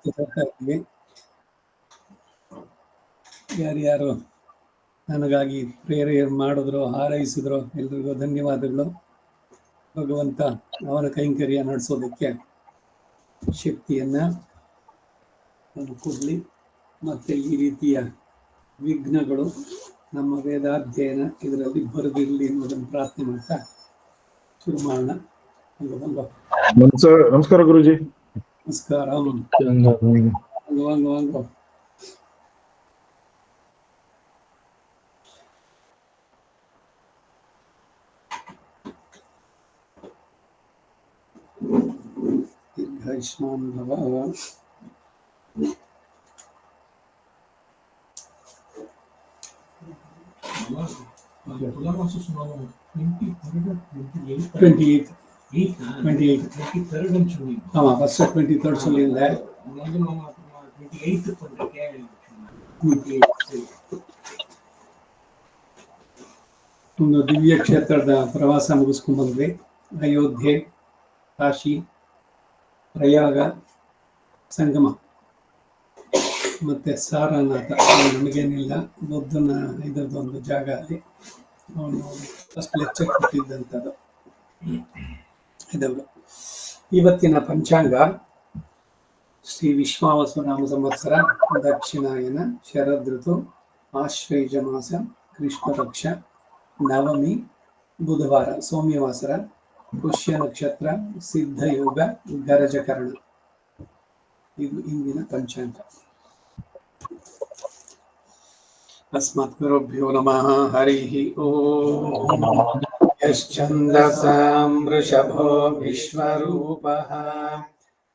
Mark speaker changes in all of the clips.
Speaker 1: ತರ್ತಾ ಇದ್ವಿ. ಯಾರ್ಯಾರು ನನಗಾಗಿ ಪ್ರೇರಣೆ ಮಾಡಿದ್ರು, ಹಾರೈಸಿದ್ರು, ಎಲ್ರಿಗೂ ಧನ್ಯವಾದಗಳು. ಭಗವಂತ ಅವನ ಕೈಂಕರ್ಯ ನಡೆಸೋದಕ್ಕೆ ಶಕ್ತಿಯನ್ನ ಕೊಡಲಿ. ಮತ್ತೆ ಈ ರೀತಿಯ ವಿಘ್ನಗಳು ನಮ್ಮ ವೇದಾಧ್ಯಯನ ಇದರಲ್ಲಿ ಬರದಿರಲಿ ಅನ್ನೋದನ್ನು ಪ್ರಾರ್ಥನೆ ಮಾಡ್ತಾ ಶುರು ಮಾಡೋಣ.
Speaker 2: ನಮಸ್ಕಾರ ಗುರುಜಿ.
Speaker 1: ನಮಸ್ಕಾರ. ವಾಂಗೋ ದೀರ್ಘಾಯುಷ್ಮಾನ್ ಭವ. ಒಂದು ದಿವ್ಯ ಕ್ಷೇತ್ರದ ಪ್ರವಾಸ ಮುಗಿಸ್ಕೊಂಡ್ ಬಂದ್ವಿ. ಅಯೋಧ್ಯೆ, ಕಾಶಿ, ಪ್ರಯಾಗ, ಸಂಗಮ ಮತ್ತೆ ಸಾರನಾಥ. ನಮಗೇನಿಲ್ಲ, ಬುದ್ಧನ ಇದರದೊಂದು ಜಾಗ ಅಲ್ಲಿ ಅವನು ಫಸ್ಟ್ ಲೆಕ್ಚರ್ ಕೊಟ್ಟಿದ್ದಂಥದ್ದು ಇದವರು. ಇವತ್ತಿನ ಪಂಚಾಂಗ ಶ್ರೀ ವಿಶ್ವಾವಸು ನಾಮ ಸಂವತ್ಸರ, ದಕ್ಷಿಣಾಯನ, ಶರದ್ ಋತು, ಆಶ್ವಯುಜ ಮಾಸ, ಕೃಷ್ಣ ಪಕ್ಷ, ನವಮಿ, ಬುಧವಾರ, ಸೌಮ್ಯವಾಸರ, ಪುಷ್ಯ ನಕ್ಷತ್ರ, ಸಿದ್ಧಯೋಗ, ಗರಜಕರಣ. ಇದು ಇಂದಿನ ಪಂಚಾಂಗ. ಅಸ್ಮತ್ ಗುರುಭ್ಯೋ ನಮಃ. ಹರಿ ಓಂ. ಯಶ್ಚಂದಸಾಂ ವೃಷಭೋ ವಿಶ್ವರೂಪಃ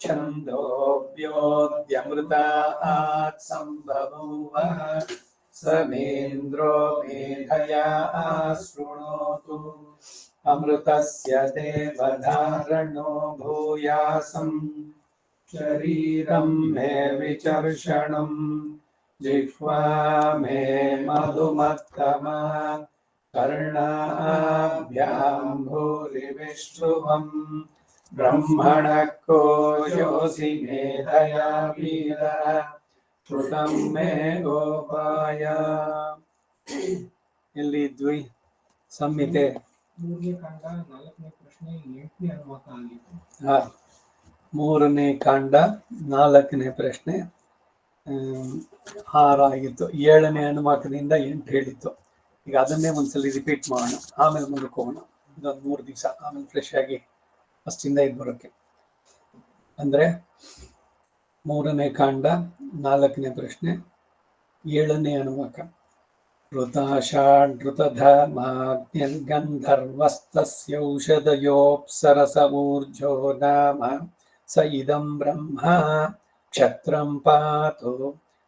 Speaker 1: ಛಂದೋಭ್ಯೋದ್ಯಮೃತಾತ್ ಸಂಭವೂವಃ ಸಮೇಂದ್ರೋ ಮೇಧಯಾ ಶೃಣೋತು ಅಮೃತಸ್ಯ ದೇವಧಾರಣೋ ಭೂಯಾಸಂ ಶರೀರಂ ಮೇ ವಿಚರ್ಷಣಂ ಜಿಹ್ವಾ ಮೇ ಮಧುಮತ್ತಮಾ ಕರ್ಣಾಭ್ಯಾಂ ಭೂರಿ ವಿಷ್ಣುವಂ ಬ್ರಹ್ಮಣಃ ಕೋಶೋಸಿ ಮೇಧಯಾ ವೀರ ಶ್ರುತಂ ಮೇ ಗೋಪಾಯ. ಎಲ್ಲಿದ್ವಿ? ಸಂಹಿತೆ 3ನೇ ಕಾಂಡ 4ನೇ ಪ್ರಶ್ನೆ 6 ಆಗಿತ್ತು. 7ನೇ ಅನುವಾಕದಿಂದ 8 ಹೇಳಿತ್ತು. ಈಗ ಅದನ್ನೇ ಒಂದ್ಸಲಿ ರಿಪೀಟ್ ಮಾಡೋಣ, ಆಮೇಲೆ ಮುಂದಕ್ಕೆ ಹೋಗೋಣ. ಇದೊಂದು 3 ದಿವಸ, ಆಮೇಲೆ ಫ್ರೆಶ್ ಆಗಿ ಫಸ್ಟಿಂದ ಇದು ಬರೋಕ್ಕೆ. ಅಂದ್ರೆ 3ನೇ ಕಾಂಡ 4ನೇ ಪ್ರಶ್ನೆ 7ನೇ ಅನುವಾಕ. ಋತಾಷಾಢೃತಧರ್ಮಾಗ್ನಿರ್ಗಂಧರ್ವಸ್ತಸ್ಯೌಷಧಯೋಪ್ಸರಸ ಊರ್ಜೋ ನಾಮ ಸ ಇದಂ ಬ್ರಹ್ಮ ಕ್ಷತ್ರಂ ಪಾತು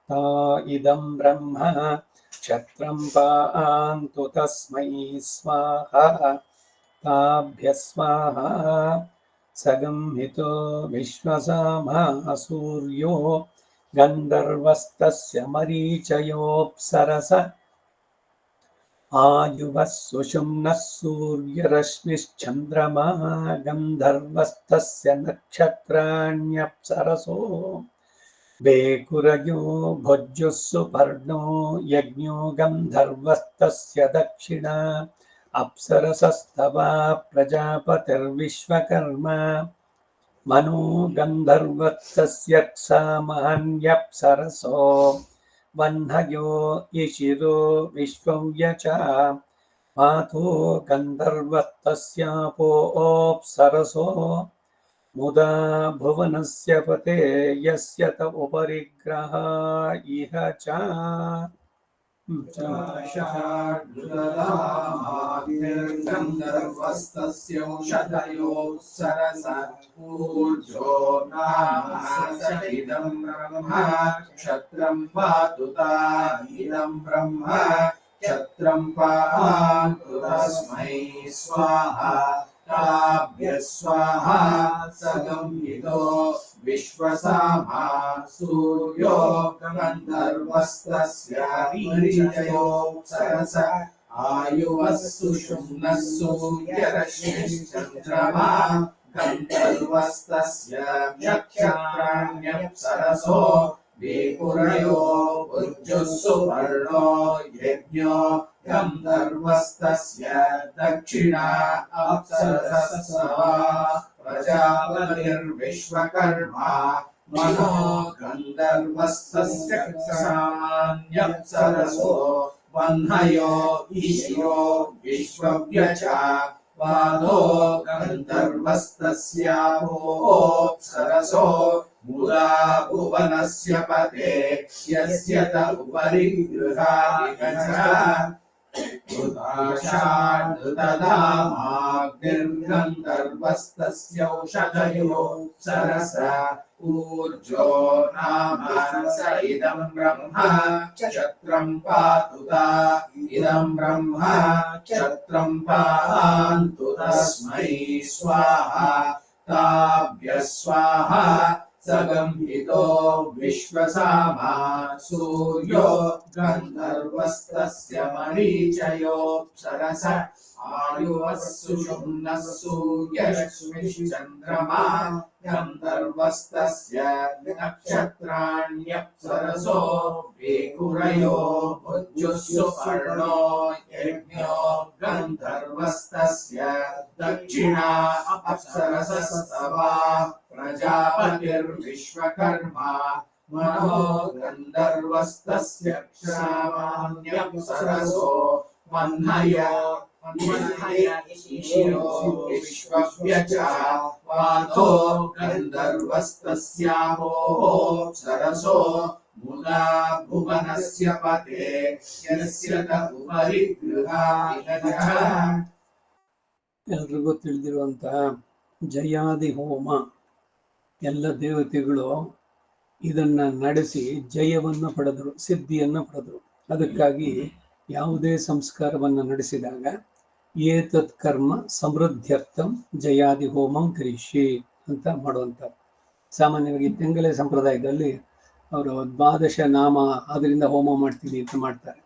Speaker 1: ತಾ ಇದಂ ಬ್ರಹ್ಮ ಕ್ಷತ್ರಂ ಪಾಂತು ತಸ್ಮೈ ಸ್ವಾಹಾ ತಾಭ್ಯ ಸ್ವಾಹಾ ಸಗಂಹಿತೋ ವಿಶ್ವಸಾಮಾ ಸೂರ್ಯೋ ಗಂಧರ್ವಸ್ತಸ್ಯ ಮರೀಚಯೋಪ್ಸರಸ ಆಯುವಃ ಸುಷುಮ್ನಃ ಸೂರ್ಯರಶ್ಮಿಶ್ಚಂದ್ರಮಾ ಗಂಧರ್ವಸ್ತಸ್ಯ ನಕ್ಷತ್ರಾಣ್ಯಪ್ಸರಸೋ ಬೇಕುರಯೋ ಭೋಜ್ಯುಃ ಸುಪರ್ಣೋ ಯಜ್ಞೋ ಗಂಧರ್ವಸ್ತಸ್ಯ ದಕ್ಷಿಣ ಅಪ್ಸರಸಸ್ತವಾ ಪ್ರಜಾಪತಿರ್ವಿಶ್ವಕರ್ಮ ಮನೋ ಗಂಧರ್ವಸ್ತಸ್ಯ ಸಾಮಾನ್ಯಪ್ಸರಸೋ ವಹ್ನಯೋ ಇಶಿರೋ ವಿಶ್ವವ್ಯಚ ಮಾತೋ ಗಂಧರ್ವಸ್ತಸ್ಯಾಪೋಪ್ಸರಸೋ ಮುದಾ ಭುವನಸ್ಯ ಪತೆ ಯಸ್ಯ ತ ಉಪರಿಗ್ರಹ ಇಹ ಚ.
Speaker 3: ಗಂಧರ್ವಸ್ತಸ್ಯೌಷಧಯೋಪ್ಸರಸ ಊರ್ಜೋ ನಾಮ ಸ ಇದಂ ಬ್ರಹ್ಮ ಕ್ಷತ್ರಂ ಪಾತು ತಾ ಇದಂ ಬ್ರಹ್ಮ ಕ್ಷತ್ರಂ ಪಾತು ತಸ್ಮೈ ಸ್ವಾಹಾ ತಾಭ್ಯ ಸ್ವಾಹಾ ಸಗಂಹಿತೋ ವಿಶ್ವಸಾಮಾ ಸೂರ್ಯೋ ಗಂಧರ್ವಸ್ತಸ್ಯ ಮರೀಚಯೋಪ್ಸರಸ ಆಯುವಃ ಸುಷುಮ್ನಃ ಸೂರ್ಯರಶ್ಮಿಶ್ಚಂದ್ರಮಾ ಗಂಧರ್ವಸ್ತಸ್ಯ ನಕ್ಷತ್ರಾಣ್ಯಪ್ಸರಸೋ ಬೇಕುರಯೋ ಉಜ್ಜುಸ್ಸುಪರ್ಣೋ ಯಜ್ಞೋ ಗಂಧರ್ವಸ್ತಸ್ಯ ದಕ್ಷಿಣಾ ಅಪ್ಸರಸಃ ಪ್ರಜಾಪತಿರ್ವಿಶ್ವಕರ್ಮಾ ಮನೋ ಗಂಧರ್ವಸ್ತಸ್ಯ ಕ್ಷಾನ್ಯಪ್ಸರಸೋ ವಹ್ನಯೋ ಈಶಿಯೋ ವಿಶ್ವವ್ಯಚ ವಾದೋ ಗಂಧರ್ವಸ್ತಸ್ಯಾಪೋಪ್ಸರಸೋ ಮೂಲಾ ಭುವನಸ್ಯ ಪತೆ ಯಸ್ಯ ತ ಉಪರಿ ಗೃಹಾದಿಗಜ ೃತಧಾಮಾಗ್ನಿರ್ಗಂಧರ್ವಸ್ತಸ್ಯೌಷಧಯೋ ಸರಸ ಊರ್ಜೋ ನಾಮ ಸ ಇದಂ ಬ್ರಹ್ಮ ಕ್ಷತ್ರಂ ಪಾತುತ ಇದಂ ಬ್ರಹ್ಮ ಕ್ಷತ್ರಂ ಪಾಂತು ತಸ್ಮೈ ಸ್ವಾಹಾ ತಾಭ್ಯ ಸ್ವಾಹಾ ಸಗಂಹಿತೋ ವಿಶ್ವಸಾಮಾ ಸೂರ್ಯೋ ಗಂಧರ್ವಸ್ತಸ್ಯ ಮರೀಚಯೋಪ್ಸರಸ ಆಯುವಸ್ಸು ಶುಮ್ನಃ ಸೂರ್ಯರಶ್ಮಿಶ್ಚಂದ್ರಮಾ ಗಂಧರ್ವಸ್ತಸ್ಯ ನಕ್ಷತ್ರಾಣ್ಯಪ್ಸರಸೋ ಬೇಕುರಯೋ ಉಜ್ಜುಸ್ಸುಪರ್ಣೋ ಯಜ್ಞೋ ಗಂಧರ್ವಸ್ತಸ್ಯ ದಕ್ಷಿಣಾ ಅಪ್ಸರಸಸ್ತವ ಪ್ರಜಾಪತಿರ್ವಿಶ್ವಕರ್ಮಾ ಮನೋ ಗಂಧರ್ವಸ್ತಸ್ಯ ಕ್ಷಾಮಾನ್ಯಪ್ಸರಸೋ ವಹ್ನಯೋ ಈಶಿಯೋ ವಿಶ್ವವ್ಯಚ ವಾದೋ ಗಂಧರ್ವಸ್ತಸ್ಯಾಪೋಪ್ಸರಸೋ ಮೂಲಾ ಭುವನಸ್ಯ ಪತೆ ಯಸ್ಯ ತ ಉಪರಿ ಗೃಹಾದಿಗಜ.
Speaker 1: ಎಲ್ರಿಗೂ ತಿಳಿದಿರುವಂತಹ ಜಯಾದಿ ಹೋಮ, ಎಲ್ಲ ದೇವತೆಗಳು ಇದನ್ನ ನಡೆಸಿ ಜಯವನ್ನು ಪಡೆದರು, ಸಿದ್ಧಿಯನ್ನು ಪಡೆದರು. ಅದಕ್ಕಾಗಿ ಯಾವುದೇ ಸಂಸ್ಕಾರವನ್ನು ನಡೆಸಿದಾಗ ಏತತ್ ಕರ್ಮ ಸಮೃದ್ಧ್ಯರ್ಥಂ ಜಯಾದಿ ಹೋಮಂ ಕರಿಷ್ಯೆ ಅಂತ ಮಾಡುವಂಥದ್ದು. ಸಾಮಾನ್ಯವಾಗಿ ತೆಂಗಲೆ ಸಂಪ್ರದಾಯದಲ್ಲಿ ಅವರು ದ್ವಾದಶ ನಾಮ ಅದರಿಂದ ಹೋಮ ಮಾಡ್ತೀನಿ ಅಂತ ಮಾಡ್ತಾರೆ.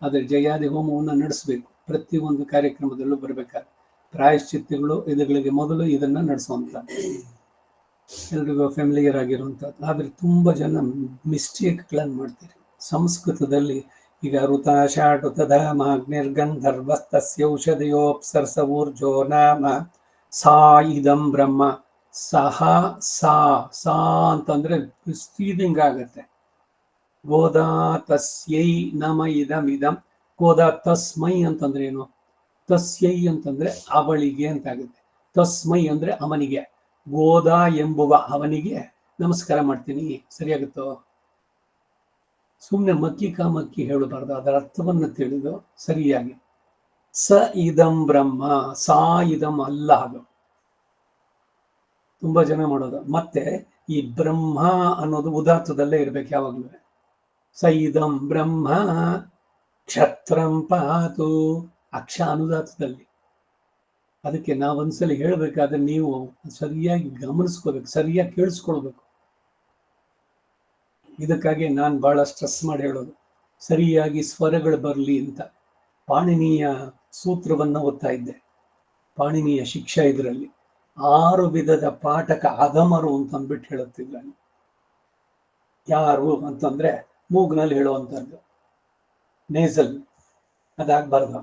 Speaker 1: ಆದರೆ ಜಯಾದಿ ಹೋಮವನ್ನು ನಡೆಸಬೇಕು, ಪ್ರತಿಯೊಂದು ಕಾರ್ಯಕ್ರಮದಲ್ಲೂ ಬರಬೇಕಾದ್ರೆ ಪ್ರಾಯಶ್ಚಿತ್ತಗಳು ಇದುಗಳಿಗೆ ಮೊದಲು ಇದನ್ನ ನಡೆಸುವಂಥದ್ದು, ಎಲ್ರಿಗೂ ಫೆಮಿಲಿಯರ್ ಆಗಿರುವಂಥದ್ದು. ಆದರೆ ತುಂಬ ಜನ ಮಿಸ್ಟೇಕ್ಗಳನ್ನು ಮಾಡ್ತೀರಿ. ಸಂಸ್ಕೃತದಲ್ಲಿ ಈಗ ಋತಾಷಾಟುತಧಾಮಾಗ್ನಿರ್ಗಂಧರ್ವಸ್ತಸ್ಯೌಷಧಯೋಪ್ಸರ್ಸ ಊರ್ಜೋ ನಾಮ ಸಾ ಇದಂ ಬ್ರಹ್ಮ. ಸಹ ಸಾ ಸಾ ಅಂತಂದ್ರೆ ಸ್ಪೀಡಿಂಗ್ ಆಗತ್ತೆ. ಗೋದಾ ತಸ್ಯೈ ನಮ ಇದಂ ಇದಂ. ಗೋದಾ ತಸ್ಮೈ ಅಂತಂದ್ರೆ ಏನು? ತಸ್ಯೈ ಅಂತಂದ್ರೆ ಅವಳಿಗೆ ಅಂತ ಆಗುತ್ತೆ. ತಸ್ಮೈ ಅಂದ್ರೆ ಅವನಿಗೆ. ಗೋದಾ ಎಂಬುವ ಅವನಿಗೆ ನಮಸ್ಕಾರ ಮಾಡ್ತೀನಿ. ಸರಿಯಾಗುತ್ತೋ? ಸುಮ್ಮನೆ ಮಕ್ಕಿ ಕಾಮಕ್ಕಿ ಹೇಳಬಾರ್ದು, ಅದರ ಅರ್ಥವನ್ನು ತಿಳಿದು ಸರಿಯಾಗಿ. ಸ ಇದಂ ಬ್ರಹ್ಮ, ಸಾ ಇದಂ ಅಲ್ಲ. ಅದು ತುಂಬಾ ಜನ ಮಾಡೋದು. ಮತ್ತೆ ಈ ಬ್ರಹ್ಮ ಅನ್ನೋದು ಉದಾತ್ತದಲ್ಲೇ ಇರ್ಬೇಕು ಯಾವಾಗಲೂ. ಸ ಇದಂ ಬ್ರಹ್ಮ ಕ್ಷತ್ರಂ ಪಾತು, ಅಕ್ಷ ಅನುದಾತ್ತದಲ್ಲಿ. ಅದಕ್ಕೆ ನಾವೊಂದ್ಸಲಿ ಹೇಳ್ಬೇಕಾದ್ರೆ ನೀವು ಸರಿಯಾಗಿ ಗಮನಿಸ್ಕೋಬೇಕು, ಸರಿಯಾಗಿ ಕೇಳಿಸ್ಕೊಳ್ಬೇಕು. ಇದಕ್ಕಾಗಿ ನಾನು ಬಹಳ ಸ್ಟ್ರೆಸ್ ಮಾಡಿ ಹೇಳೋದು, ಸರಿಯಾಗಿ ಸ್ವರಗಳು ಬರಲಿ ಅಂತ. ಪಾಣಿನಿಯ ಸೂತ್ರವನ್ನು ಓದ್ತಾ ಇದ್ದೆ, ಪಾಣಿನಿಯ ಶಿಕ್ಷಾ ಇದರಲ್ಲಿ 6 ವಿಧದ ಪಾಠಕ ಅಧಮರು ಅಂತ ಅಂದ್ಬಿಟ್ಟು ಹೇಳುತ್ತಿದ್ದ. ಯಾರು ಅಂತಂದ್ರೆ ಮೂಗ್ನಲ್ಲಿ ಹೇಳುವಂಥದ್ದು, ನೇಸಲ್ ಅದಾಗಬಾರ್ದು.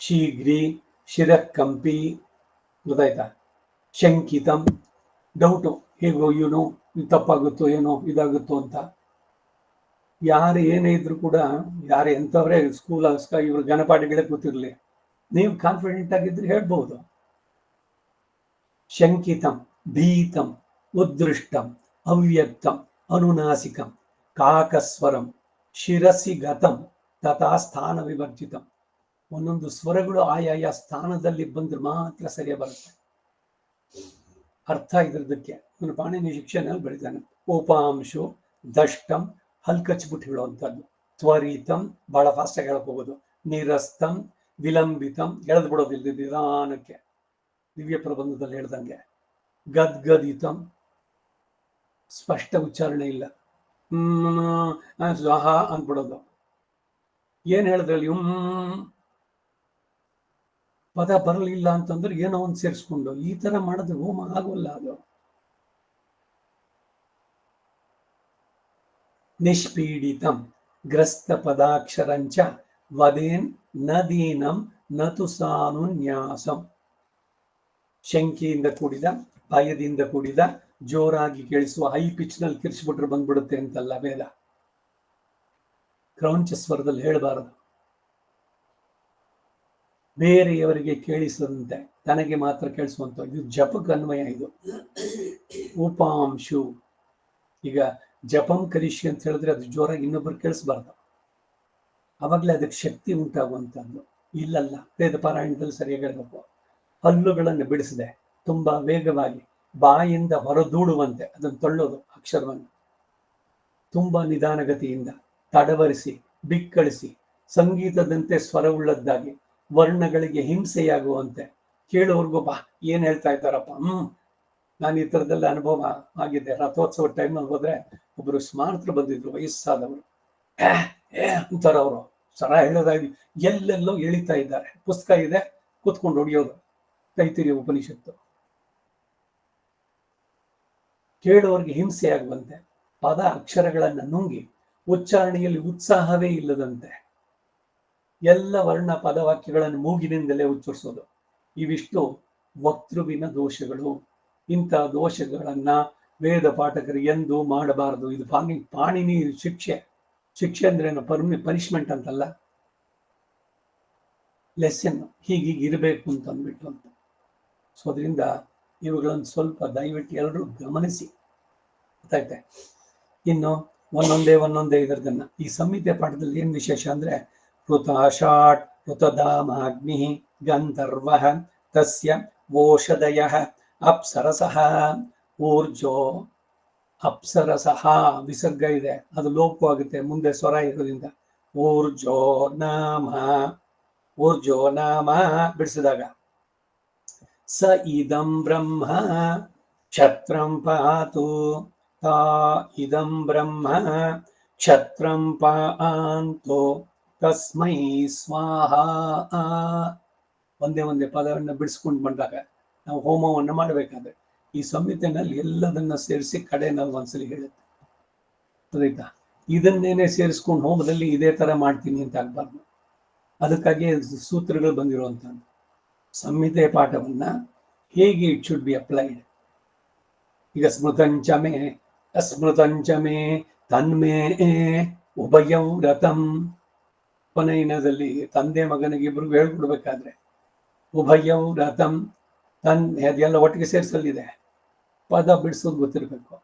Speaker 1: ಶೀಘ್ರಿ, ಶಿರಕ್ಕಂಪಿ, ಗೊತ್ತಾಯ್ತಾ? ಶಂಕಿತಂ, ಡೌಟು, ಹೇಗೋ ಇವನು ತಪ್ಪಾಗುತ್ತೋ ಏನೋ ಇದಾಗುತ್ತೋ ಅಂತ. ಯಾರು ಏನೇ ಇದ್ರು ಕೂಡ, ಯಾರು ಎಂಥವ್ರೆ ಸ್ಕೂಲ್ ಇವ್ರು ಗಣಪಾಠಗಳೇ ಕೂತಿರ್ಲಿ, ನೀವು ಕಾನ್ಫಿಡೆಂಟ್ ಆಗಿದ್ರೆ ಹೇಳ್ಬಹುದು. ಶಂಕಿತಂ, ಭೀತಂ, ಉದೃಷ್ಟಂ, ಅವ್ಯಕ್ತಂ, ಅನುನಾಸಿಕಂ, ಕಾಕಸ್ವರಂ, ಶಿರಸಿ ಗತಂ, ತಥಾ ಸ್ಥಾನ ವಿವರ್ಜಿತಂ. ಒಂದೊಂದು ಸ್ವರಗಳು ಆಯಾಯ ಸ್ಥಾನದಲ್ಲಿ ಬಂದ್ರೆ ಮಾತ್ರ ಸರಿಯ ಬರುತ್ತೆ. ಅರ್ಥ ಇದ್ರದಕ್ಕೆ ಇವನು ಪಾಣಿನಿ ಶಿಕ್ಷೆನಲ್ಲಿ ಬೆಳಿತಾನೆ. ಉಪಾಂಶು, ದಷ್ಟಂ, ಹಲ್ಕಚ್ಬಿಟ್ಟು ಹೇಳುವಂಥದ್ದು. ತ್ವರಿತಂ, ಬಹಳ ಫಾಸ್ಟಾಗಿ ಹೇಳಕ್ ಹೋಗೋದು. ನಿರಸ್ತಂ, ವಿಲಂಬಿತಂ, ಎಳೆದು ಬಿಡೋದಿಲ್ಲ ನಿಧಾನಕ್ಕೆ, ದಿವ್ಯ ಪ್ರಬಂಧದಲ್ಲಿ ಹೇಳ್ದಂಗೆ. ಗದ್ಗದಿತಂ, ಸ್ಪಷ್ಟ ಉಚ್ಚಾರಣೆ ಇಲ್ಲ, ಸ್ವಹ ಅಂದ್ಬಿಡೋದು. ಏನ್ ಹೇಳಿದ್ರಲ್ಲಿ ಪದ ಬರಲಿಲ್ಲ ಅಂತಂದ್ರೆ ಏನೋ ಒಂದು ಸೇರಿಸ್ಕೊಂಡು ಈ ತರ ಮಾಡಿದ್ರೆ ಹೋಮ ಆಗೋಲ್ಲ. ಅದು ನಿಷ್ಪೀಡಿತಂ ಗ್ರಸ್ತ ಪದಾಕ್ಷರಂಚ ವದೇನ್ ನದೀನಂ ನತು ಸಾನುನ್ಯಾಸಂ. ಶಂಕೆಯಿಂದ ಕೂಡಿದ, ಭಯದಿಂದ ಕೂಡಿದ, ಜೋರಾಗಿ ಕೇಳಿಸುವ ಹೈ ಪಿಚ್ ನಲ್ಲಿ ಕಿರ್ಚ್ಬಿಟ್ರೆ ಬಂದ್ಬಿಡುತ್ತೆ ಅಂತಲ್ಲ ವೇದ. ಕ್ರೌಂಚ ಸ್ವರದಲ್ಲಿ ಹೇಳಬಾರದು. ಬೇರೆಯವರಿಗೆ ಕೇಳಿಸದಂತೆ ತನಗೆ ಮಾತ್ರ ಕೇಳಿಸುವಂತ. ಇದು ಜಪಕ್ಕೆ ಅನ್ವಯ. ಇದು ಉಪಾಂಶು. ಈಗ ಜಪಂ ಕರಿಷಿ ಅಂತ ಹೇಳಿದ್ರೆ ಅದು ಜೋರಾಗಿ ಇನ್ನೊಬ್ಬರು ಕೇಳಿಸ್ಬಾರ್ದು, ಅವಾಗಲೇ ಅದಕ್ಕೆ ಶಕ್ತಿ ಉಂಟಾಗುವಂತದ್ದು. ಇಲ್ಲಲ್ಲ, ವೇದ ಪಾರಾಯಣದಲ್ಲಿ ಸರಿಯಾಗಿ ಹೇಳ್ಬೇಕು. ಹಲ್ಲುಗಳನ್ನು ಬಿಡಿಸದೆ ತುಂಬಾ ವೇಗವಾಗಿ ಬಾಯಿಂದ ಹೊರದೂಡುವಂತೆ ಅದನ್ನು ತಳ್ಳೋದು, ಅಕ್ಷರವನ್ನು ತುಂಬಾ ನಿಧಾನಗತಿಯಿಂದ ತಡವರಿಸಿ ಬಿಕ್ಕಳಿಸಿ ಸಂಗೀತದಂತೆ ಸ್ವರವುಳ್ಳದ್ದಾಗಿ ವರ್ಣಗಳಿಗೆ ಹಿಂಸೆಯಾಗುವಂತೆ ಕೇಳೋರ್ಗು ಬಾ ಏನ್ ಹೇಳ್ತಾ ಇದ್ದಾರಪ್ಪ. ನಾನು ಈ ತರದೆಲ್ಲ ಅನುಭವ ಆಗಿದೆ. ರಥೋತ್ಸವ ಟೈಮ್ನಲ್ಲಿ ಹೋದ್ರೆ ಒಬ್ರು ಸ್ಮಾರ್ತರು ಬಂದಿದ್ರು, ವಯಸ್ಸಾದವರು. ಅಂತಾರ ಅವರು ಸರ ಹೇಳೋದಾಗಿ ಎಲ್ಲೆಲ್ಲೋ ಎಳಿತಾ ಇದ್ದಾರೆ. ಪುಸ್ತಕ ಇದೆ, ಕೂತ್ಕೊಂಡು ಹೊಡಿಯೋದು. ತೈತಿರಿಯ ಉಪನಿಷತ್ತು. ಕೇಳುವವರಿಗೆ ಹಿಂಸೆ ಆಗುವಂತೆ ಪದ ಅಕ್ಷರಗಳನ್ನ ನುಂಗಿ ಉಚ್ಚಾರಣೆಯಲ್ಲಿ ಉತ್ಸಾಹವೇ ಇಲ್ಲದಂತೆ ಎಲ್ಲ ವರ್ಣ ಪದವಾಕ್ಯಗಳನ್ನು ಮೂಗಿನಿಂದಲೇ ಉಚ್ಚರಿಸೋದು. ಇವಿಷ್ಟು ವಕ್ತೃವಿನ ದೋಷಗಳು. ಇಂತಹ ದೋಷಗಳನ್ನ ವೇದ ಪಾಠಕರು ಎಂದೂ ಮಾಡಬಾರದು. ಇದು ಪಾಣಿನಿ ಶಿಕ್ಷೆ. ಶಿಕ್ಷೆ ಅಂದ್ರೆ ಪನಿಷ್ಮೆಂಟ್ ಅಂತಲ್ಲ, ಲೆಸನ್. ಹೀಗೀಗ ಇರಬೇಕು ಅಂತ ಅಂದ್ಬಿಟ್ಟು ಅಂತ. ಸೊ ಅದರಿಂದ ಇವುಗಳನ್ನು ಸ್ವಲ್ಪ ದಯವಿಟ್ಟು ಎಲ್ಲರೂ ಗಮನಿಸಿ. ಗೊತ್ತಾಯ್ತೆ? ಇನ್ನು ಒಂದೊಂದೇ ಇದರದನ್ನ ಈ ಸಂಹಿತೆ ಪಾಠದಲ್ಲಿ ಏನ್ ವಿಶೇಷ ಅಂದ್ರೆ ಋತಾಷಾಟ್ ಋತಧಾಮಾಗ್ನಿ ಗಂಧರ್ವ ತಸ್ಯ ಓಷಧಯ ಅಪ್ಸರಸಃ ಊರ್ಜೋ. ಅಪ್ಸರಸಃ ವಿಸರ್ಗ ಇದೆ, ಅದು ಲೋಪವಾಗುತ್ತೆ ಮುಂದೆ ಸ್ವರ ಇರೋದ್ರಿಂದ. ಊರ್ಜೋ ನಾಮ ಬಿಡಿಸಿದಾಗ ಸ ಇದಂ ಬ್ರಹ್ಮ ಕ್ಷತ್ರಂ ಪಾತು ತಾ ಇದಂ ಬ್ರಹ್ಮ ಕ್ಷತ್ರಂ ಪಾಂತೋ ತಸ್ಮೈ ಸ್ವಾಹ. ಒಂದೇ ಪದವನ್ನು ಬಿಡಿಸ್ಕೊಂಡು ಬಂದಾಗ ನಾವು ಹೋಮವನ್ನು ಮಾಡಬೇಕಾದ್ರೆ ಈ ಸಂಹಿತೆನಲ್ಲಿ ಎಲ್ಲದನ್ನ ಸೇರಿಸಿ ಕಡೆ ನಾವು ಒಂದ್ಸಲಿ ಹೇಳುತ್ತೆ. ಆಯ್ತಾ? ಇದನ್ನೇನೆ ಸೇರಿಸ್ಕೊಂಡು ಹೋಮದಲ್ಲಿ ಇದೇ ತರ ಮಾಡ್ತೀನಿ ಅಂತ ಆಗ್ಬಾರ್ದು. ಅದಕ್ಕಾಗಿ ಸೂತ್ರಗಳು ಬಂದಿರುವಂತ ಸಂಹಿತೆ ಪಾಠವನ್ನ ಹೇಗೆ ಇಟ್ ಶುಡ್ ಬಿ ಅಪ್ಲೈಡ್. ಈಗ ಸ್ಮೃತಂಚಮೆ ಅಸ್ಮೃತಂಚಮೆ ತನ್ಮೇ ಉಭಯಂ ರಥಂ. ಕೊನೆಯಲ್ಲಿ ತಂದೆ ಮಗನಿಗೆ ಇಬ್ರಿಗೂ ಹೇಳ್ಕೊಡ್ಬೇಕಾದ್ರೆ ಉಭಯಂ ರಥಂ ಅದೆಲ್ಲ ಒಟ್ಟಿಗೆ ಸೇರಿಸಲಿದೆ. ಪದ ಬಿಡಿಸೋದು ಗೊತ್ತಿರ್ಬೇಕು.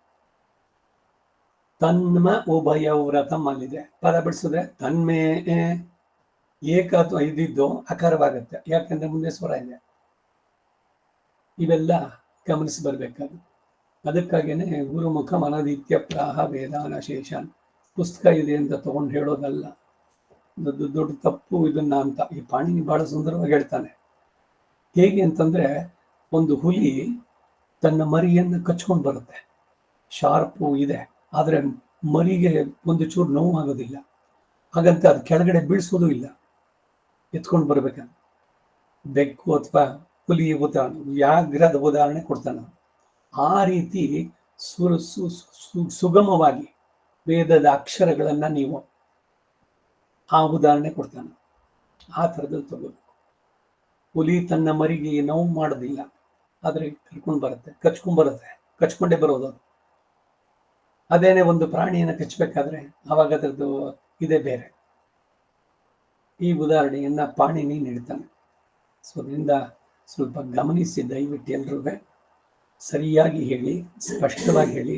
Speaker 1: ತನ್ಮ ಉಭಯಂ ರಥಂ ಅಲ್ಲಿದೆ. ಪದ ಬಿಡಿಸಿದ್ರೆ ತನ್ಮೇ ಏಕ ಅಥವಾ ಇದ್ದಿದ್ದು ಅಕಾರವಾಗುತ್ತೆ, ಯಾಕಂದ್ರೆ ಮುಂದೆ ಸ್ವರ ಇದೆ. ಇವೆಲ್ಲ ಗಮನಿಸಿ ಬರ್ಬೇಕಾದ್ರೆ ಅದಕ್ಕಾಗೇನೆ ಗುರುಮುಖ ಮನದಿತ್ಯ ಪ್ರಾಹ ವೇದಾನ ಶೇಷನ್. ಪುಸ್ತಕ ಇದೆ ಅಂತ ತಗೊಂಡು ಹೇಳೋದಲ್ಲ, ದೊಡ್ಡ ತಪ್ಪು ಇದನ್ನ ಅಂತ. ಈ ಪಾಣಿನಿ ಬಹಳ ಸುಂದರವಾಗಿ ಹೇಳ್ತಾನೆ. ಹೇಗೆ ಅಂತಂದ್ರೆ ಒಂದು ಹುಲಿ ತನ್ನ ಮರಿಯನ್ನು ಕಚ್ಕೊಂಡು ಬರುತ್ತೆ, ಶಾರ್ಪು ಇದೆ, ಆದ್ರೆ ಮರಿಗೆ ಒಂದು ಚೂರು ನೋವು ಆಗೋದಿಲ್ಲ. ಹಾಗಂತ ಅದು ಕೆಳಗಡೆ ಬೀಳ್ಸೋದು ಇಲ್ಲ, ಎತ್ಕೊಂಡು ಬರ್ಬೇಕಂತ. ಬೆಕ್ಕು ಅಥವಾ ಹುಲಿ ವ್ಯಾಘ್ರದ ಉದಾಹರಣೆ ಕೊಡ್ತಾನೆ. ಆ ರೀತಿ ಸುಗಮವಾಗಿ ವೇದದ ಅಕ್ಷರಗಳನ್ನ ನೀವು ಆ ಉದಾಹರಣೆ ಕೊಡ್ತಾನೆ. ಆ ಥರದಲ್ಲಿ ತಗೋಬೇಕು. ಹುಲಿ ತನ್ನ ಮರಿಗೆ ನೋವು ಮಾಡೋದಿಲ್ಲ, ಆದ್ರೆ ಕರ್ಕೊಂಡು ಬರುತ್ತೆ, ಕಚ್ಕೊಂಡೇ ಬರೋದು. ಅದೇನೆ ಒಂದು ಪ್ರಾಣಿಯನ್ನು ಕಚ್ಚಬೇಕಾದ್ರೆ ಅವಾಗ ಅದರದ್ದು ಇದೇ ಬೇರೆ. ಈ ಉದಾಹರಣೆಯನ್ನ ಪಾಣಿನಿ ನೀಡ್ತಾನೆ. ಸೊ ಅದರಿಂದ ಸ್ವಲ್ಪ ಗಮನಿಸಿ ದಯವಿಟ್ಟು ಎಲ್ರೂ ಸರಿಯಾಗಿ ಹೇಳಿ, ಸ್ಪಷ್ಟವಾಗಿ ಹೇಳಿ.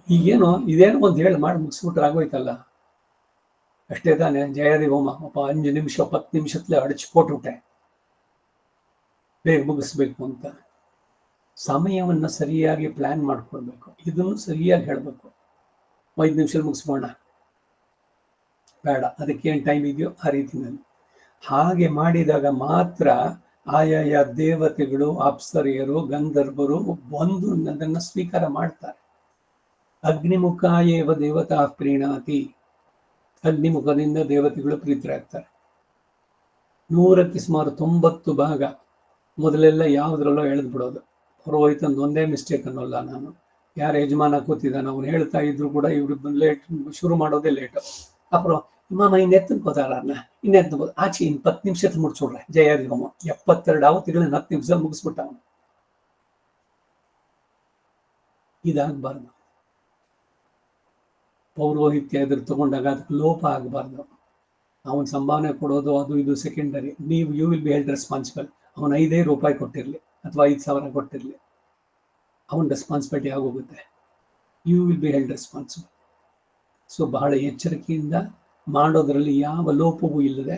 Speaker 1: ಈಗೇನೋ ಇದೇನೋ ಒಂದು ಹೇಳಿ ಮಾಡಿ ಮುಗಿಸ್ಬಿಟ್ರೆ ಆಗೋಯ್ತಲ್ಲ, ಅಷ್ಟೇ ತಾನೆ. ಜಯದಿ ಹೋಮ 5 ನಿಮಿಷ 10 ನಿಮಿಷದಲ್ಲೇ ಅಡಚಿ ಪೋಟ್ಬಿಟ್ಟೆ, ಬೇಗ ಮುಗಿಸ್ಬೇಕು ಅಂತ. ಸಮಯವನ್ನ ಸರಿಯಾಗಿ ಪ್ಲಾನ್ ಮಾಡ್ಕೊಳ್ಬೇಕು. ಇದನ್ನು ಸರಿಯಾಗಿ ಹೇಳಬೇಕು. 5 ನಿಮಿಷದಲ್ಲಿ ಮುಗಿಸ್ಬೋಣ ಬೇಡ, ಅದಕ್ಕೇನು ಟೈಮ್ ಇದೆಯೋ ಆ ರೀತಿಯಲ್ಲಿ ಹಾಗೆ ಮಾಡಿದಾಗ ಮಾತ್ರ ಆಯಾಯ ದೇವತೆಗಳು, ಅಪ್ಸರೆಯರು, ಗಂಧರ್ವರು ಬಂದು ಅದನ್ನ ಸ್ವೀಕಾರ ಮಾಡ್ತಾರೆ. ಅಗ್ನಿಮುಖ ಏವ ದೇವತಾ ಪ್ರೀಣಾತಿ. ಅಗ್ನಿಮುಖದಿಂದ ದೇವತೆಗಳು ಪ್ರೀತರಾಗ್ತಾರೆ. 100ಕ್ಕೆ ಸುಮಾರು 90 ಭಾಗ ಮೊದಲೆಲ್ಲ ಯಾವುದ್ರಲ್ಲೋ ಎಳೆದು ಬಿಡೋದು. ಪುರೋಹಿತಂದು ಒಂದೇ ಮಿಸ್ಟೇಕ್ ಅನ್ನೋಲ್ಲ ನಾನು. ಯಾರು ಯಜಮಾನ ಕೂತಿದ್ದಾನೆ ಅವನು ಹೇಳ್ತಾ ಇದ್ರು ಕೂಡ ಇವ್ರು ಲೇಟ್ ಶುರು ಮಾಡೋದೇ ಲೇಟು. அப்புறம் இம்மா இன்னெத்துன்னு போதாராண்ண இன்னெத்து போது ஆச்சு இன் 10 நிமிஷத்துல முடிச்சுடுறேன் ஜெயாதிகமம் 72 ಅವತಿಗಳು 10 ನಿಮಿಷ ಮುಗಿಸ್ಬಿಟ್ಟವನು. ಇದಾಗಬಾರ್ದು. ಪೌರೋಹಿತ್ಯ ಎದುರು ತಗೊಂಡಾಗ ಅದಕ್ಕೆ ಲೋಪ ಆಗಬಾರ್ದು. ಅವನ ಸಂಭಾವನೆ ಕೊಡೋದು ಅದು ಇದು ಸೆಕೆಂಡರಿ. ನೀವು you will be held responsible. ಅವನು 5 ರೂಪಾಯಿ ಕೊಟ್ಟಿರಲಿ ಅಥವಾ 5,000 ಕೊಟ್ಟಿರಲಿ, ಅವನ ರೆಸ್ಪಾನ್ಸಿಬಿಲಿಟಿ ಆಗೋಗುತ್ತೆ. You will be held responsible. So ಬಹಳ ಎಚ್ಚರಿಕೆಯಿಂದ ಮಾಡೋದರಲ್ಲಿ ಯಾವ ಲೋಪವೂ ಇಲ್ಲದೆ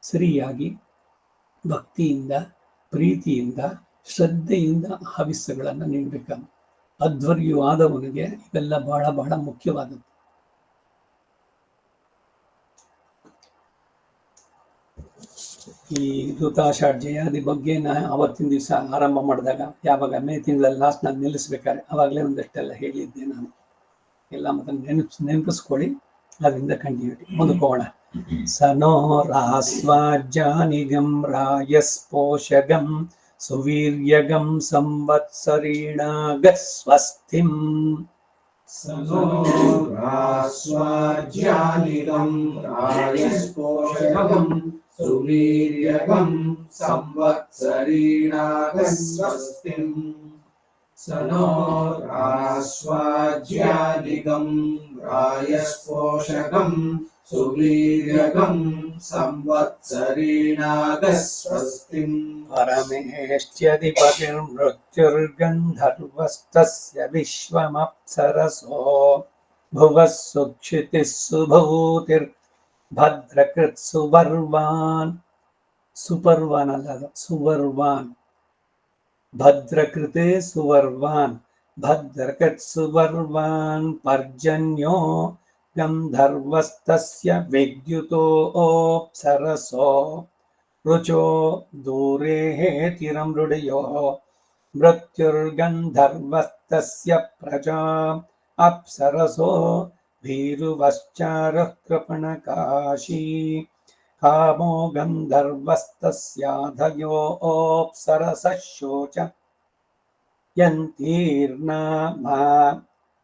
Speaker 1: ಸರಿಯಾಗಿ ಭಕ್ತಿಯಿಂದ ಪ್ರೀತಿಯಿಂದ ಶ್ರದ್ಧೆಯಿಂದ ಹವಿಸ್ಸುಗಳನ್ನು ನೀಡಬೇಕಾದ ಅಧ್ವರ್ಯವಾದವನಿಗೆ ಇವೆಲ್ಲ ಬಹಳ ಬಹಳ ಮುಖ್ಯವಾದದ್ದು. ಈ ಋತಾಷಾಢ ಜಯಾದಿ ಬಗ್ಗೆ ಅವತ್ತಿನ ದಿವಸ ಆರಂಭ ಮಾಡಿದಾಗ ಯಾವಾಗ ಮೇ ತಿಂಗಳಲ್ಲಿ ಲಾಸ್ಟ್ ನಾನು ನಿಲ್ಲಿಸ್ಬೇಕಾದ್ರೆ ಅವಾಗಲೇ ಒಂದಷ್ಟೆಲ್ಲ ಹೇಳಿದ್ದೆ ನಾನು. ಎಲ್ಲ ಮತ್ತೆ ನೆನಪಿಸ್ಕೊಳ್ಳಿ, ಅದರಿಂದ ಕಂಟಿನ್ಯೂಟಿ ಮುಂದಕ್ಕೆ ಹೋಗೋಣ. ಸನೋ ರಾಸ್ವಾಜ್ಯಾನಿಗಂ ರಾಯಸ್ಪೋಷಗಂ ಸುವೀರ್ಯಗಂ ಸಂವತ್ಸರೀಣಾಗ ಸ್ವಸ್ತಿಂ.
Speaker 3: ಸನೋ ರಾಸ್ವಾಜ್ಯಾನಿಗಂ ರಾಯಸ್ಪೋಷಗಂ ಸುವೀರ್ಯಗಂ ಸಂವತ್ಸರೀಣಾಗ ಸ್ವಸ್ತಿಂ. ಸನೋ ರಾಸ್ವಾಜ್ಯಾನಿಗಂ ರಾಯಸ್ಪೋಷಗಂ ಸುವೀರ್ಯಗಂ ಸಂವತ್ಸರೀಣಾಗ ಸ್ವಸ್ತಿಂ.
Speaker 1: ಪರಮೇಷ್ಟ್ಯಧಿಪತಿರ್ಮೃತ್ಯುರ್ಗಂಧರ್ವಸ್ತಸ್ಯ ವಿಶ್ವಮಪ್ಸರಸೋ ಭುವಃ ಸುಕ್ಷಿತಿಃ ಸುಭೂತಿರ್ಭದ್ರಕೃತ್ ಸುವರ್ವಾನ್. ಸುಪರ್ವಾನ್ ಅಲ್ಲ, ಸುವರ್ವಾನ್. ಭದ್ರಕೃತೆ ಸುವರ್ವಾನ್ ಭದ್ರಕೃತ್ ಸುವರ್ವಾನ್. ಪರ್ಜನ್ಯೋ ಗಂಧರ್ವಸ್ತಸ್ಯ ವಿದ್ಯುತೋಪ್ಸರಸೋ ರುಚೋ ದೂರೇ ತಿರಮೃಡಯೋ ಮೃತ್ಯುರ್ಗಂಧರ್ವಸ್ತಸ್ಯ ಪ್ರಜಾ ಅಪ್ಸರಸೋ ಭೀರುವಶ್ಚಾರಃ ಕೃಪಣಕಾಶೀ. ಕಾಮೋ ಗಂಧರ್ವಸ್ತಸ್ಯಾಧಯೋಪ್ಸರಸಃ ಶೋಚ ಯಂತೀರ್ನಾಮ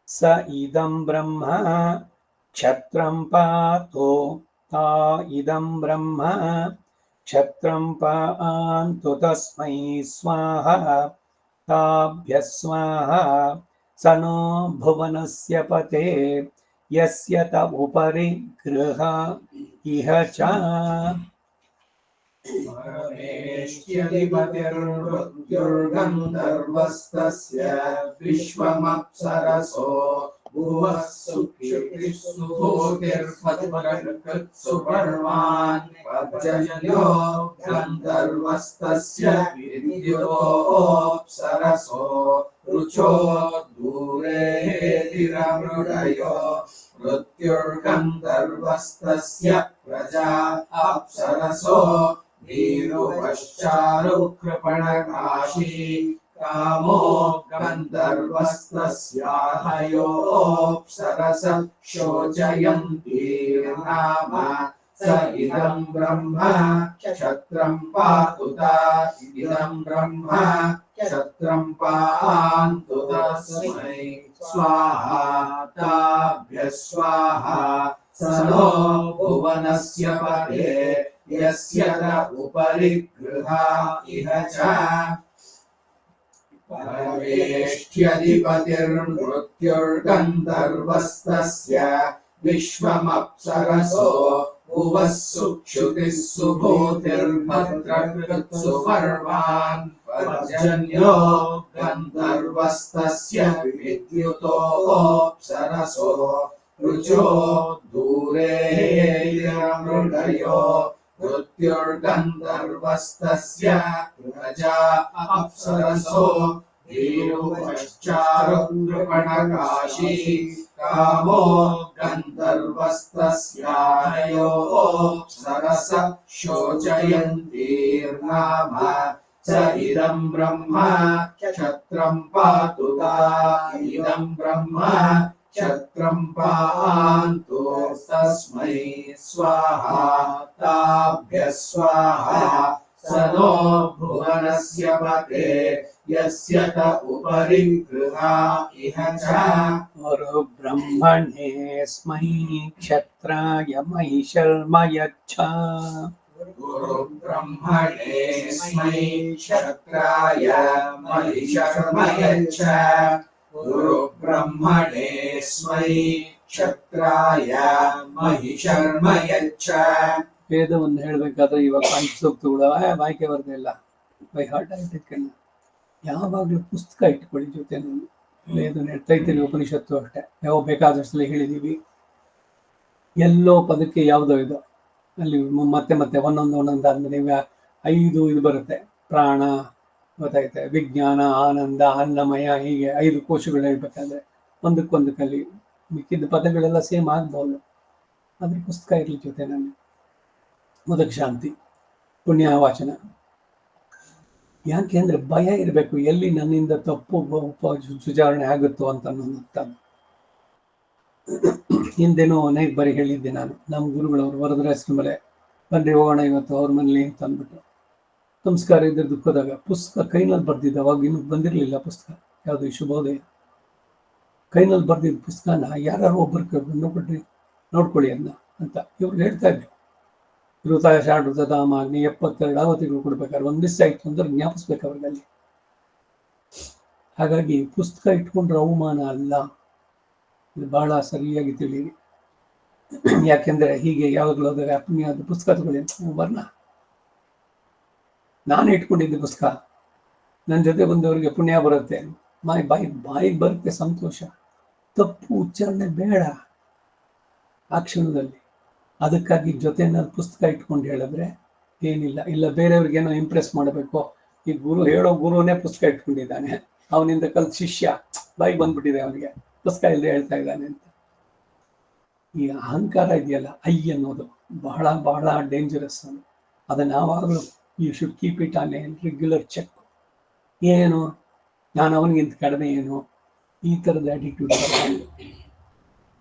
Speaker 1: ಸ ಇದಂ ಬ್ರಹ್ಮ ಕ್ಷತ್ರಂ ಪಾತೋ ತಾ ಇದಂ ಬ್ರಹ್ಮ ಕ್ಷತ್ರಂ ಪಾಂತು ತಸ್ಮೈ ಸ್ವಾಹ ತಾಭ್ಯ ಸ್ವಾಹ. ಸನೋ ಭುವನಸ್ಯ ಪತೆ ಯಸ್ಯ ತ ಉಪರಿ ಗೃಹ ಇಹ ಚ.
Speaker 3: ಪರಮೇಷ್ಟ್ಯಧಿಪತಿರ್ಮೃತ್ಯುರ್ಗಂಧರ್ವಸ್ತಸ್ಯ ವಿಶ್ವಮಪ್ಸರಸೋ ಭುವಃ ಸುಕ್ಷಿತಿಃ ಸುಭೂತಿರ್ಭದ್ರಕೃತ್ ಸುಪರ್ವಾನ್. ಪರ್ಜನ್ಯೋ ಗಂಧರ್ವಸ್ತಸ್ಯ ವಿದ್ಯುತೋಪ್ಸರಸೋ ರುಚೋ ದೂರೇ ತಿರಮೃಡಯೋ ಮೃತ್ಯುರ್ಗಂಧರ್ವಸ್ತಸ್ಯ ಪ್ರಜಾ ಅಪ್ಸರಸೋ ಭೀರುವಶ್ಚಾರು ಕೃಪಣಕಾಶೀ. ಕಾಮೋ ಗಂಧರ್ವಸ್ತಸ್ಯಾಧಯೋಪ್ಸರಸಃ ಶೋಚಯಂತೀರ್ನಾಮ ಸ ಇದಂ ಬ್ರಹ್ಮ ಕ್ಷತ್ರಂ ಪಾತು ತಾ ಇದಂ ಬ್ರಹ್ಮ ಕ್ಷತ್ರಂ ಪಾಂತು ತಸ್ಮೈ ಸ್ವಾಹಾ ತಾಭ್ಯ ಸ್ವಾಹಾ. ಸನೋ ಭುವನಸ್ಯ ಪತೆ ಯಸ್ಯ ತ ಉಪರಿ ಗೃಹ ಇಹ ಚ. ಪರಮೇಷ್ಟ್ಯಧಿಪತಿರ್ಮೃತ್ಯುರ್ಗಂಧರ್ವಸ್ತಸ್ಯ ವಿಶ್ವಮಪ್ಸರಸೋ ಭುವಃ ಸುಕ್ಷಿತಿಃ ಸುಭೂತಿರ್ಭದ್ರಕೃತ್ ಸುಪರ್ವಾನ್. ಪರ್ಜನ್ಯೋ ಗಂಧರ್ವಸ್ತಸ್ಯ ವಿದ್ಯುತೋಪ್ಸರಸೋ ರುಚೋ ದೂರೇ ತಿರಮೃಡಯೋ ಮೃತ್ಯುರ್ಗಂಧರ್ವಸ್ತಸ್ಯ ಪ್ರಜಾ ಅಪ್ಸರಸೋ ಭೀರುವಶ್ಚಾರು ಕೃಪಣಕಾಶೀ. ಕಾಮೋ ಗಂಧರ್ವಸ್ತಸ್ಯಾಧಯೋಪ್ಸರಸಃ ಶೋಚಯಂತೀರ್ನಾಮ ಸ ಇದಂ ಬ್ರಹ್ಮ ಕ್ಷತ್ರಂ ಪಾತು ತಾ ಇದಂ ಬ್ರಹ್ಮ ಕ್ಷತ್ರಂ ಪಾಂತು ತಸ್ಮೈ ಸ್ವಾಹಾ ತಾಭ್ಯ ಸ್ವಾಹಾ. स नो भुवनस्य पते यस्य त उपरि गृहा इह च
Speaker 1: गुरु ब्रह्मणेऽस्मै क्षत्राय महिषर्मयच्छ
Speaker 3: गुरु ब्रह्मणेऽस्मै क्षत्राय महिषर्मयच्छ गुरु ब्रह्मणेऽस्मै क्षत्राय महिषर्मयच्छ
Speaker 1: ವೇದವನ್ನು ಹೇಳ್ಬೇಕಾದ್ರೆ ಇವಾಗ ಪಂಚಸೂಕ್ತಗಳು ಬಾಯ್ಕೆ ಬರ್ದೇ ಇಲ್ಲ ಬೈ ಹಾರ್ಟ್ ಆಗಿದ್ದಕ್ಕೆಲ್ಲ ಯಾವಾಗಲೂ ಪುಸ್ತಕ ಇಟ್ಕೊಳ್ಳಿ ಜೊತೆ ನಾನು ವೇದನೆ ತೈತಿರಿ ಉಪನಿಷತ್ತು ಅಷ್ಟೇ ಯಾವ ಬೇಕಾದಷ್ಟಲ್ಲಿ ಹೇಳಿದೀವಿ ಎಲ್ಲೋ ಪದಕ್ಕೆ ಯಾವುದೋ ಇದು ಅಲ್ಲಿ ಮತ್ತೆ ಮತ್ತೆ ಒಂದೊಂದು ಆದ್ಮೇಲೆ 5 ಇದು ಬರುತ್ತೆ ಪ್ರಾಣ ಗೊತ್ತಾಯ್ತೆ ವಿಜ್ಞಾನ ಆನಂದ ಅನ್ನಮಯ ಹೀಗೆ 5 ಕೋಶಗಳು ಹೇಳ್ಬೇಕಾದ್ರೆ ಒಂದಕ್ಕೊಂದಕ್ಕಲ್ಲಿ ಮಿಕ್ಕಿದ ಪದಗಳೆಲ್ಲ ಸೇಮ್ ಆಗ್ಬೋದು ಅದ್ರ ಪುಸ್ತಕ ಇರಲಿ ಜೊತೆ ನಾನು ಮೊದಲು ಶಾಂತಿ ಪುಣ್ಯ ವಾಚನ ಯಾಕೆಂದ್ರೆ ಭಯ ಇರಬೇಕು ಎಲ್ಲಿ ನನ್ನಿಂದ ತಪ್ಪು ಸುಧಾರಣೆ ಆಗುತ್ತೋ ಅಂತ ಅನ್ನೋದು ಹಿಂದೆನೋ ಅನೇಕ ಬಾರಿ ಹೇಳಿದ್ದೆ ನಾನು ನಮ್ಮ ಗುರುಗಳವರು ವರದರ ಹೆಸರು ಮೇಲೆ ಬನ್ರಿ ಹೋಗೋಣ ಇವತ್ತು ಅವ್ರ ಮನೇಲಿ ಅಂತ ಅಂದ್ಬಿಟ್ಟು ನಮಸ್ಕಾರ ಇದ್ರದ್ದು ಹೋದಾಗ ಪುಸ್ತಕ ಕೈನಲ್ಲಿ ಬರ್ದಿದ್ದ ಅವಾಗ ಇನ್ನೂ ಬಂದಿರಲಿಲ್ಲ ಪುಸ್ತಕ ಯಾವುದು ಈ ಶುಭೋದಯ ಕೈನಲ್ಲಿ ಬರ್ದಿದ್ದ ಪುಸ್ತಕನ ಯಾರು ಒಬ್ಬರು ನೋಡ್ಬಿಟ್ರಿ ನೋಡ್ಕೊಳ್ಳಿ ಅದನ್ನ ಅಂತ ಇವ್ರು ಹೇಳ್ತಾ ಇದ್ರು ಋತಾಯ ಷಾಢೃತಧಾಮ ಅಗ್ನಿ 72 ಆವತಿಗಳು ಕೊಡ್ಬೇಕಾದ್ರೆ ಒಂದು ಮಿಸ್ ಆಯ್ತು ಅಂದ್ರೆ ಜ್ಞಾಪಿಸ್ಬೇಕು ಅವ್ರಿಗೆ ಅಲ್ಲಿ ಹಾಗಾಗಿ ಪುಸ್ತಕ ಇಟ್ಕೊಂಡ್ರೆ ಅವಮಾನ ಅಲ್ಲ ಇದು ಬಹಳ ಸರಿಯಾಗಿ ತಿಳಿಯಿರಿ ಯಾಕೆಂದ್ರೆ ಹೀಗೆ ಯಾವಾಗಲೂ ಹೋದಾಗ ಪುಣ್ಯ ಅದು ಪುಸ್ತಕ ತಗೊಳ್ಳಿ ವರ್ಣ ನಾನು ಇಟ್ಕೊಂಡಿದ್ದೆ ಪುಸ್ತಕ ನನ್ನ ಜೊತೆ ಬಂದವರಿಗೆ ಪುಣ್ಯ ಬರುತ್ತೆ ಬಾಯಿಗೆ ಬರುತ್ತೆ ಸಂತೋಷ ತಪ್ಪು ಉಚ್ಚಾರಣೆ ಬೇಡ ಆ ಕ್ಷಣದಲ್ಲಿ ಅದಕ್ಕಾಗಿ ಜೊತೆನಲ್ಲಿ ಪುಸ್ತಕ ಇಟ್ಕೊಂಡು ಹೇಳಿದ್ರೆ ಏನಿಲ್ಲ ಇಲ್ಲ ಬೇರೆಯವ್ರಿಗೇನೋ ಇಂಪ್ರೆಸ್ ಮಾಡಬೇಕು ಈ ಹೇಳೋ ಗುರುವೇ ಪುಸ್ತಕ ಇಟ್ಕೊಂಡಿದ್ದಾನೆ ಅವನಿಂದ ಕಲ್ತ ಶಿಷ್ಯ ಬಾಯಿಗೆ ಬಂದ್ಬಿಟ್ಟಿದೆ ಅವನಿಗೆ ಪುಸ್ತಕ ಇಲ್ಲದೆ ಹೇಳ್ತಾ ಇದ್ದಾನೆ ಅಂತ ಈ ಅಹಂಕಾರ ಇದೆಯಲ್ಲ ಅನ್ನೋದು ಬಹಳ ಬಹಳ ಡೇಂಜರಸ್ ಅದನ್ನ ಯಾವಾಗಲೂ you should keep it on regular check ಏನು ನಾನು ಅವನಿಗಿಂತ ಕಡಿಮೆ ಏನು ಈ ಥರದ ಆಟಿಟ್ಯೂಡ್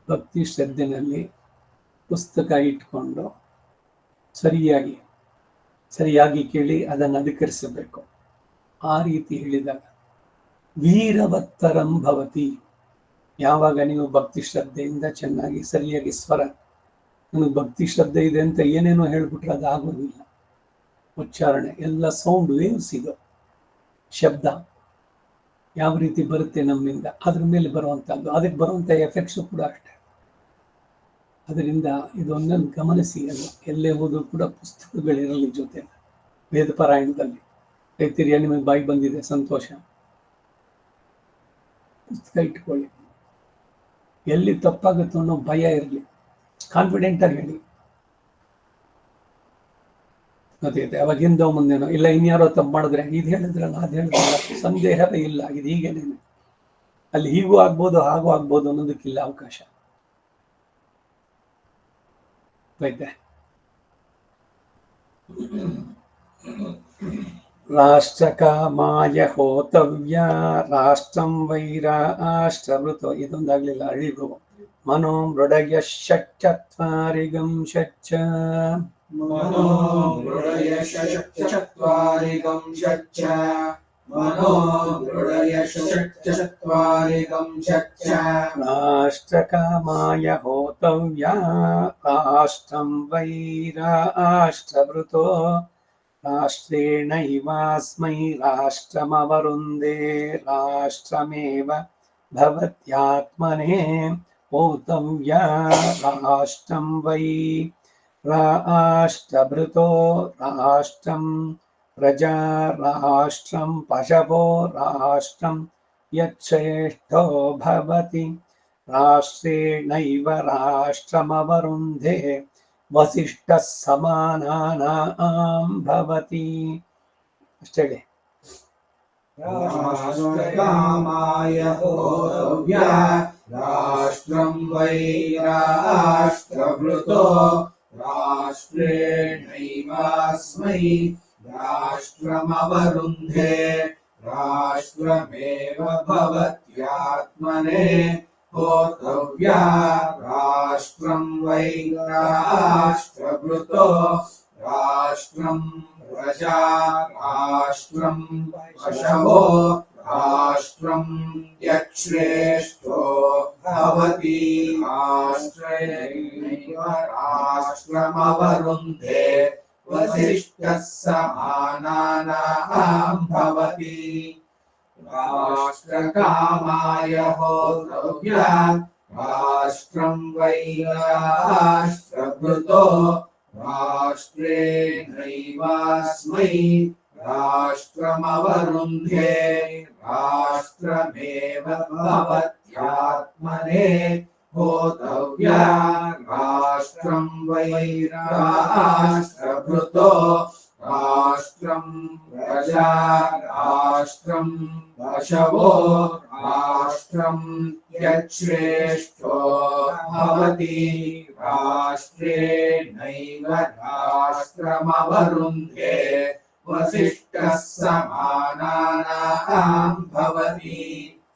Speaker 1: ಭಕ್ತಿ ಶ್ರದ್ಧೆನಲ್ಲಿ ಪುಸ್ತಕ ಇಟ್ಕೊಂಡು ಸರಿಯಾಗಿ ಕೇಳಿ ಅದನ್ನು ಅಧಿಕರಿಸಬೇಕು ಆ ರೀತಿ ಹೇಳಿದಾಗ ವೀರವತ್ತರಂ ಭವತಿ ಯಾವಾಗ ನೀವು ಭಕ್ತಿ ಶ್ರದ್ಧೆಯಿಂದ ಚೆನ್ನಾಗಿ ಸರಿಯಾಗಿ ಸ್ವರ ನನಗೆ ಭಕ್ತಿ ಶ್ರದ್ಧೆ ಇದೆ ಅಂತ ಏನೇನೋ ಹೇಳ್ಬಿಟ್ರೆ ಅದು ಆಗೋದಿಲ್ಲ ಉಚ್ಚಾರಣೆ ಎಲ್ಲ ಸೌಂಡ್ ವೇವ್ಸ್ ಇದು ಶಬ್ದ ಯಾವ ರೀತಿ ಬರುತ್ತೆ ನಮ್ಮಿಂದ ಅದ್ರ ಮೇಲೆ ಬರುವಂಥದ್ದು ಅದಕ್ಕೆ ಬರುವಂಥ ಎಫೆಕ್ಟ್ಸು ಕೂಡ ಅಷ್ಟೇ ಅದರಿಂದ ಇದೊಂದನ್ನು ಗಮನಿಸಿ ಅಲ್ಲ ಎಲ್ಲೇ ಹೋದರೂ ಕೂಡ ಪುಸ್ತಕಗಳಿರಲಿ ಜೊತೆ ವೇದಪಾರಾಯಣದಲ್ಲಿ ರೈತರಿಯ ನಿಮಗೆ ಬಾಯಿ ಬಂದಿದೆ ಸಂತೋಷ ಪುಸ್ತಕ ಇಟ್ಕೊಳ್ಳಿ ಎಲ್ಲಿ ತಪ್ಪಾಗುತ್ತೋ ಅನ್ನೋ ಭಯ ಇರಲಿ ಕಾನ್ಫಿಡೆಂಟ್ ಆಗಿ ಹೇಳಿ ಗೊತ್ತೈತೆ ಅವಾಗ ಹಿಂದೋ ಮುಂದೆನೋ ಇಲ್ಲ ಇನ್ಯಾರೋ ತಪ್ಪು ಮಾಡಿದ್ರೆ ಇದು ಹೇಳಿದ್ರಲ್ಲ ಅದು ಹೇಳಿದ್ರಲ್ಲ ಸಂದೇಹವೇ ಇಲ್ಲ ಇದು ಹೀಗೇನೇನು ಅಲ್ಲಿ ಹೀಗೂ ಆಗ್ಬೋದು ಹಾಗೂ ಆಗ್ಬೋದು ಅನ್ನೋದಕ್ಕಿಲ್ಲ ಅವಕಾಶ ಆಯ್ತೆ ರಾಷ್ಟ್ರಕಾಮಾಯ ಹೋತವ್ಯ ರಾಷ್ಟ್ರಂ ವೈರಾಷ್ಟ್ರವೃತೋ ಇದೊಂದಾಗ್ಲಿಲ್ಲ ಅಳಿಗು ಮನೋ ಮೃಡಯ ಷಟ್ಚತ್ವಾರಿಗಂ ಷಚ್ಚ
Speaker 3: ಮನೋ ಮೃಡಯ ಷಟ್ಚತ್ವಾರಿಗಂ ಷಚ್ಚ ಮನೋ ಮೃಡಯ ಷಟ್ಚತ್ವಾರಿಗಂ ಷಚ್ಚ
Speaker 1: ರಾಷ್ಟ್ರಕಾಮಾಯ ಹೋತವ್ಯ ರಾಷ್ಟ್ರಂ ವೈರಾಷ್ಟ್ರವೃತೋ ರಾಷ್ಟ್ರೇಣೈವಾಸ್ಮೈ ರಾಷ್ಟ್ರಮವರುಂದೇ ರಾಷ್ಟ್ರಮೇವ ಭವತ್ಯಾತ್ಮನೇ ಹೋತವ್ಯ ರಾಷ್ಟ್ರಂ ವೈ ರಾಷ್ಟ್ರಭೃತೋ ರಾಷ್ಟ್ರಂ ಪ್ರಜಾ ರಾಷ್ಟ್ರಂ ಪಶವೋ ರಾಷ್ಟ್ರಂ ಯಚ್ಛೇಷ್ಟೋ ಭವತಿ ರಾಷ್ಟ್ರೇಣೈವ ರಾಷ್ಟ್ರಮವರುಂಧೆ ವಸಿಷ್ಠ ಸಮಾನಾನಾಂ ಭವತಿ ಅಷ್ಟೇ ಹೇಳಿ
Speaker 3: ರಾಷ್ಟ್ರಕಾಮಾಯ ಹೋತವ್ಯ ರಾಷ್ಟ್ರಂ ವೈ ರಾಷ್ಟ್ರಭೃತೋ ರಾಷ್ಟ್ರೇಣೈವಾಸ್ಮೈ ರಾಷ್ಟ್ರಮವರುಂಧೆ ರಾಷ್ಟ್ರಮೇವ ಭವತ್ಯಾತ್ಮನೇ ಹೋತವ್ಯ ರಾಷ್ಟ್ರಂ ವೈ ರಾಷ್ಟ್ರಭೃತೋ ರಾಷ್ಟ್ರಂ प्रजा राष्ट्रं पशवो राष्ट्रं यच्छ्रेष्ठो भवति राष्ट्रेणैव राष्ट्रमवरुन्धे वसिष्ठः समानानां भवति राष्ट्रकामाय होतव्या राष्ट्रं वै राष्ट्रभृतो राष्ट्रेणैवास्मै राष्ट्रमवरुन्धे राष्ट्रमेव भवत्यात्मने होतव्या राष्ट्रं वै राष्ट्रभृतो राष्ट्रं प्रजा राष्ट्रं पशवो राष्ट्रं यच्छ्रेष्ठो भवति राष्ट्रेणैव राष्ट्रमवरुन्धे वसिष्ठः समानानां भवति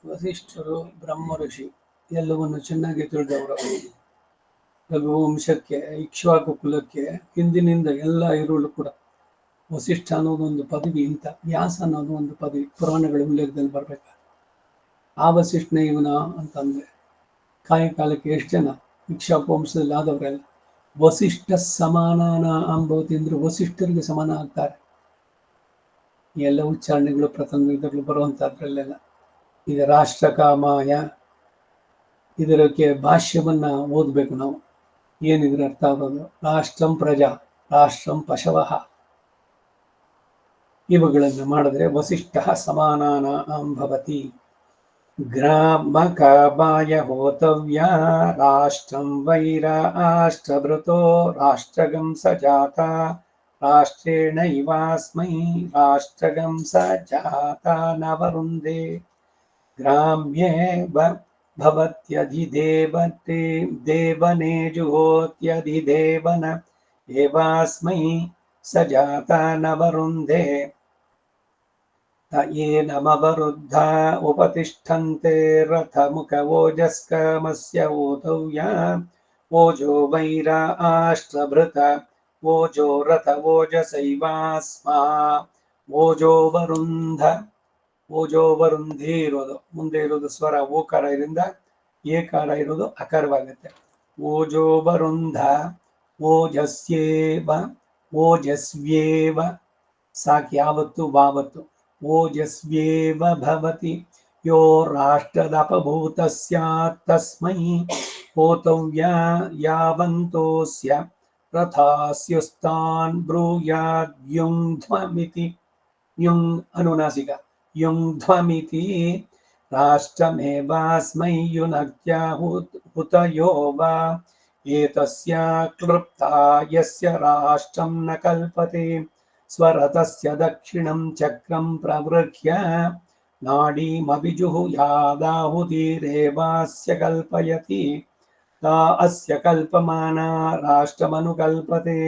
Speaker 1: ವಸಿಷ್ಠರು ಬ್ರಹ್ಮ ಋಷಿ ಎಲ್ಲವನ್ನು ಚೆನ್ನಾಗಿ ತಿಳಿದವರು. ರಘುವಂಶಕ್ಕೆ ಇಕ್ಷ್ವಾಕು ಕುಲಕ್ಕೆ ಹಿಂದಿನಿಂದ ಎಲ್ಲ ಇರುಳು ಕೂಡ ವಸಿಷ್ಠ ಅನ್ನೋದು ಒಂದು ಪದವಿ, ಇಂಥ ವ್ಯಾಸ ಅನ್ನೋದು ಒಂದು ಪದವಿ ಪುರಾಣಗಳ ಉಲ್ಲೇಖದಲ್ಲಿ ಬರ್ಬೇಕು. ಆ ವಸಿಷ್ಠನ ಇವನ ಅಂತಂದ್ರೆ ಕಾಯಿ ಕಾಲಕ್ಕೆ ಎಷ್ಟು ಜನ ಇಕ್ಷ್ವಾಕು ವಂಶದಲ್ಲಿ ಆದವರೆಲ್ಲ ವಸಿಷ್ಠ ಸಮಾನಾನ ಅಂಬವತಿ ಅಂದ್ರೆ ವಸಿಷ್ಠರಿಗೆ ಸಮಾನ ಆಗ್ತಾರೆ. ಎಲ್ಲ ಉಚ್ಚಾರಣೆಗಳು ಪ್ರಥಮ ಇದರಲ್ಲಿ ಬರುವಂತಹದ್ರಲ್ಲೆಲ್ಲ. ಈಗ ರಾಷ್ಟ್ರಕಾಮಾಯ ಇದಕ್ಕೆ ಭಾಷ್ಯವನ್ನ ಓದಬೇಕು ನಾವು. ಏನಿದ್ರ ಅರ್ಥ ಆಗೋದು? ರಾಷ್ಟ್ರಂ ಪ್ರಜಾ ರಾಷ್ಟ್ರಂ ಪಶವಃ ಇವುಗಳನ್ನು ಮಾಡಿದ್ರೆ ವಸಿಷ್ಠ ಸಮಾನಾನಾಂ ಭವತಿ. ಗ್ರಾಮ ಕಾಮಾಯ ಹೋತವ್ಯ ರಾಷ್ಟ್ರಂ ವೈ ರಾಷ್ಟ್ರಭೃತೋ ರಾಷ್ಟ್ರಗಂ ಸ ಜಾತ ರಾಷ್ಟ್ರೇಣೈವಾಸ್ಮೈ ರಾಷ್ಟ್ರಗಂ ಸ ಜಾತ ನವರುಂಧೆ ಗ್ರಾಮ್ಯೇ ಭವತ್ಯಧಿದೇವತೆ ದೇವನೇ ಜುಹೋತ್ಯಧಿದೇವನ ಏವಾಸ್ಮೈ ಸ ಜಾತ ನವರುಂಧೆ ತ ಏನಮವರುದ್ಧ ಉಪತಿಷ್ಠಂತೆ ರಥಮುಖವೋಜಸ್ಕಮಸ್ಯ ಓತವ್ಯ ಓಜೋ ವೈ ರಾಷ್ಟ್ರಭೃತ ಓಜೋ ರಥ ಓಜಸೈವಾಸ್ಮಾ ಓಜೋ ವರುಂಧ ಓಜೋ ವರುಂಧಿ ಇರೋದು ಮುಂದೆ ಇರೋದು ಸ್ವರ ಓಕಾರ ಇದರಿಂದ ಏಕಾರ ಇರೋದು ಅಕಾರವಾಗುತ್ತೆ. ಓಜೋ ವರುಂಧ ಓಜಸ್ಯೇವ ಓಜಸ್ವ್ಯೇವ ಸಾಕಿ ಯಾವತ್ತು ವಾವತ್ತು ಓಜಸ್ವ್ಯೇವ ಭವತಿ ಯೋ ರಾಷ್ಟ್ರದಪಭೂತ ಸ್ಯಾತ್ ತಸ್ಮೈ ಹೋತವ್ಯ ಯಾವಂತೋಸ್ಯ ರಥಾಸ್ಯುಸ್ತಾನ್ ಬ್ರೂಯಾದ್ ಯುಂಧ್ವಮಿತಿ ಯುಂಗ್ ಅನುನಾಸಿಕ ಯುಂಧ್ವಮಿತಿ ರಾಷ್ಟ್ರಮೇವಾಸ್ಮೈ ಯುನಕ್ತ್ಯ ಹುತಯೋ ವಾ ಏತಸ್ಯ ಕ್ಲೃಪ್ತಾ ಯಸ್ಯ ರಾಷ್ಟ್ರಂ ನ ಕಲ್ಪತೆ ಸ್ವರತಸ್ಯ ದಕ್ಷಿಣಂ ಚಕ್ರಂ ಪ್ರವೃಹ್ಯ ನಾಡೀಮಭಿಜುಹುಯಾದಾಹುತಿರೇವಾಸ್ಯ ಕಲ್ಪಯತಿ ತಾ ಅಸ್ಯ ಕಲ್ಪಮಾನಾ ರಾಷ್ಟ್ರಮನುಕಲ್ಪತೆ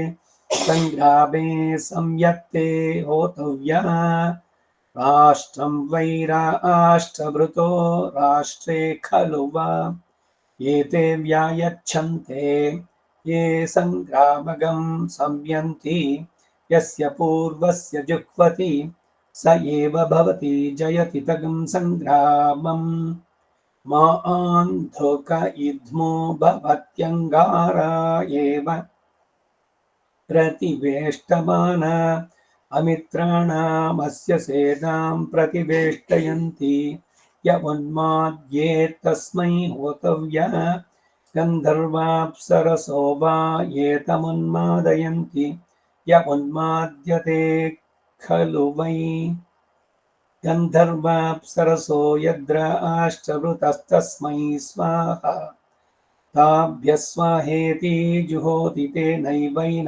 Speaker 1: ಸಂಗ್ರಾಮೇ ಸಂಯತ್ತೆ ಹೋತವ್ಯ ರಾಷ್ಟ್ರಂ ವೈ ರಾಷ್ಟ್ರಭೃತೋ ರಾಷ್ಟ್ರೇ ಖಲು ವಾ ಏತೆ ವ್ಯಾಯಚ್ಛಂತೆ ಯೇ ಸಂಗ್ರಾಮಗಂ ಸಂಯಂತಿ ಯಸ್ಯ ಪೂರ್ವಸ್ಯ ಜುಹ್ವತಿ ಸ ಏವ ಭವತಿ ಜಯತಿ ತಗಂ ಸಂಗ್ರಾಮಂ ಮಾ ಆಂಧುಕ ಇದ್ಮೋ ಭವತ್ಯಂಗಾರ ಏವ प्रतिवेष्टमान अमित्राणामस्य सेनां प्रतिवेष्टयन्ति य उन्माद्येतस्मै होतव्या गन्धर्वाप्सरसो वा एतमुन्मादयन्ति य उन्माद्यते खलु वै गन्धर्वाप्सरसो यद्राष्ट्रवृतस्तस्मै स्वाहा ताभ्यः स्वाहेति जुहोति तेनैवैनाञ्छमयति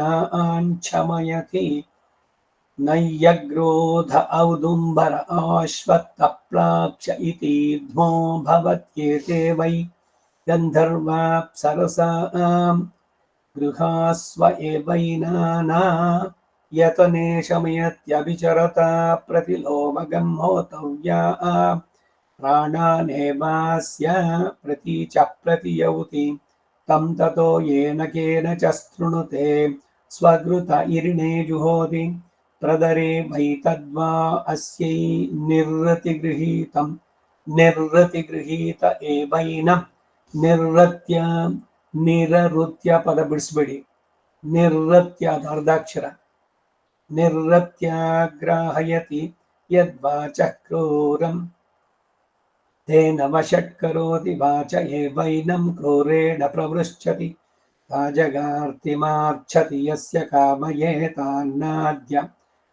Speaker 1: नय्यग्रोध औदुम्बर आश्वत्थप्लाक्ष इति ध्मो भवत्येते वै गन्धर्वाप्सरसां गृहास्व एवैनाना यतने शमयत्यभिचरता प्रतिलोमगं होतव्या प्राणानेवास्य प्रतीच प्रतियौति तं ततो येन केन च स्तृणुते स्वगृत इरिणे जुहोति प्रदरे वै तद्वा अस्यै निर्रतिगृहीत एवैनं निर्रत्य निररुत्य पद बिडिसಬೇಡಿ निर्रत्य अर्धाक्षर निर्रत्याग्राहयति यद्वाचः क्रूरम् तेन वषट्करोति वाच एवैनं क्रूरेण प्रवृच्छति राजगार्तिमार्च्छति यस्य कामयेतान्नाद्य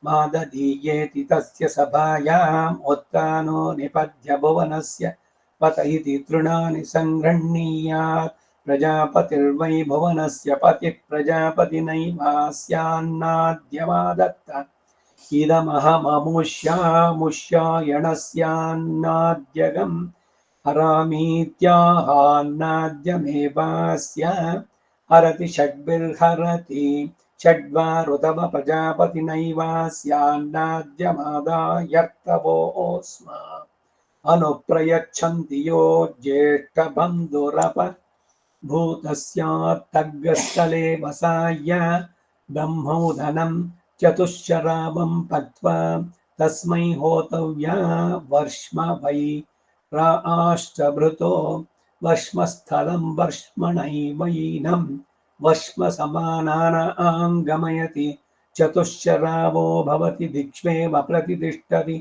Speaker 1: मादधीयेति तस्य सभायाम् उत्तानो निपद्य भुवनस्य पत इति तृणानि सङ्गृह्णीयात् प्रजापतिर्वै भुवनस्य पतिः प्रजापतिनैवास्यान्नाद्यमादत्त इदमहममुष्यामुष्यायणस्यान्नाद्यगम् हरामीत्याहान्नाद्यमेवास्य हरति षड्भिर्हरति षड्वारुतम प्रजापतिनैवास्यान्नाद्यमादायर्तवोऽस्म अनुप्रयच्छन्ति यो ज्येष्ठबन्धुरप भूतस्यात्तग्गस्थले वसाय ब्रह्मोदनं चतुश्शरावं पत्वा तस्मै होतव्या वर्ष्म वै राष्ट्रभृतो वर्ष्मस्थलं वर्ष्मणैवैनं वर्ष्मसमानानां चतुश्शरावो भवति दिक्ष्वेव प्रतितिष्ठति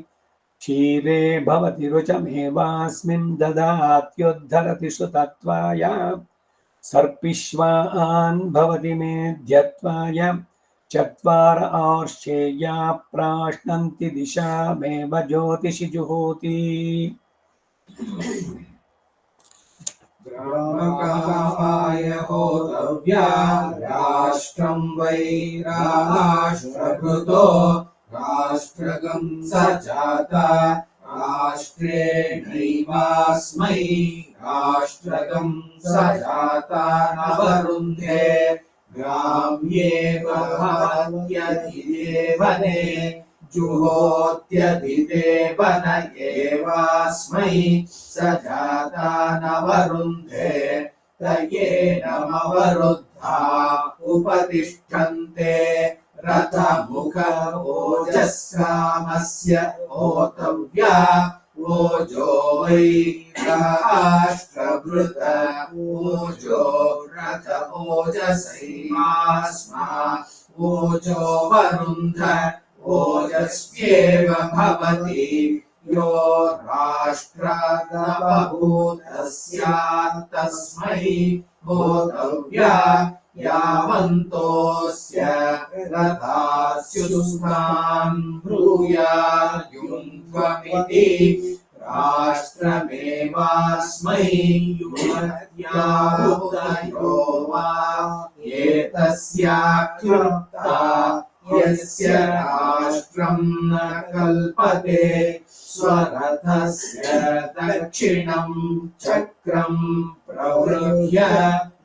Speaker 1: क्षीरे भवति रुचमेवास्मिन् ददात्युद्धरति सुतत्वाय सर्पिष्वान् भवति मेध्यत्वाय चत्वार आर्षेया प्राश्नन्ति दिशामेव ज्योतिषि जुहोति
Speaker 3: ग्रामकामाय होतव्या राष्ट्रं वै राष्ट्रभृतो राष्ट्रगं स जाता राष्ट्रेणैवास्मै राष्ट्रगं स जाता नवरुन्धे ग्राम्येव भवत्यधिदेवने जुहोत्यधिदेवन एवास्मै स जाता नवरुन्धे तयेनमवरुद्धा उपतिष्ठन्ते रथमुख ओजस्रामस्य होतव्या ओजो वै राष्ट्रभृत ओजो रथ ओजसैमास्मा ओजो वरुन्ध ओजस्येव भवति यो राष्ट्रादवभूतस्यात् तस्मै होतव्या यावन्तोऽस्य रथास्युष्मान् ब्रूयाद्युन्त्वमिति राष्ट्रमेवास्मै युमत्याहुतयो वा एतस्याख्युक्ता यस्य राष्ट्रं न कल्पते स्वरथस्य दक्षिणं चक्रं प्रवृह्य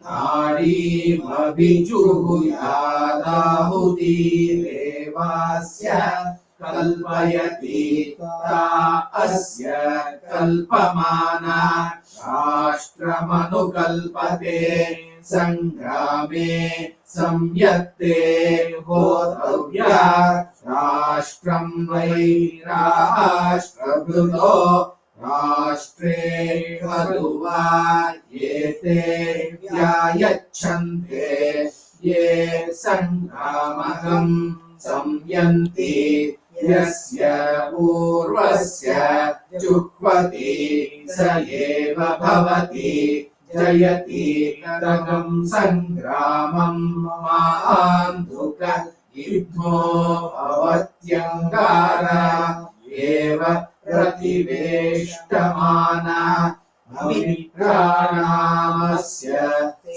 Speaker 3: नाडीमभिजुहुयादाहुतिरेवास्य कल्पयति ता अस्य कल्पमाना राष्ट्रमनुकल्पते संग्रामे संयत्ते होतव्या राष्ट्रं वै राष्ट्रभृतो राष्ट्रे खलु वा एते व्यायच्छन्ते ये संग्रामकं संयन्ति यस्य पूर्वस्य जुह्वति स एव भवति जयति तगं संग्रामं मान्धुक इद्धो भवत्यङ्गारा एव प्रतिवेष्टमाना अमित्राणामस्य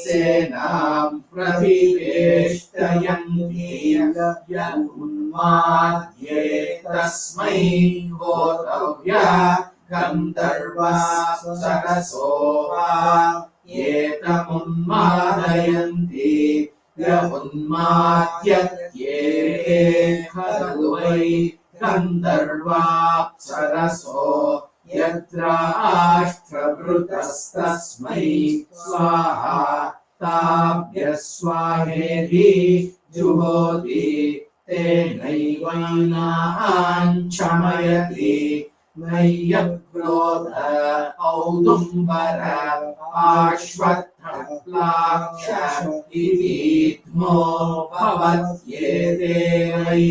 Speaker 3: सेनां प्रतिवेष्टयन्ति य उन्माद्ये तस्मै होतव्या गन्धर्वाप्सरसो वा एतमुन्मादयन्ति य उन्माद्यत्ये खलु वै गन्धर्वाप्सरसो यद्राष्ट्रभृतस्तस्मै स्वाहा ताभ्यः स्वाहेति जुहोति तेनैवैनाञ्छमयति नय्यक्रोध औदुम्बर आश्वत्थप्लाक्ष इतीत्मो भवत्येते वै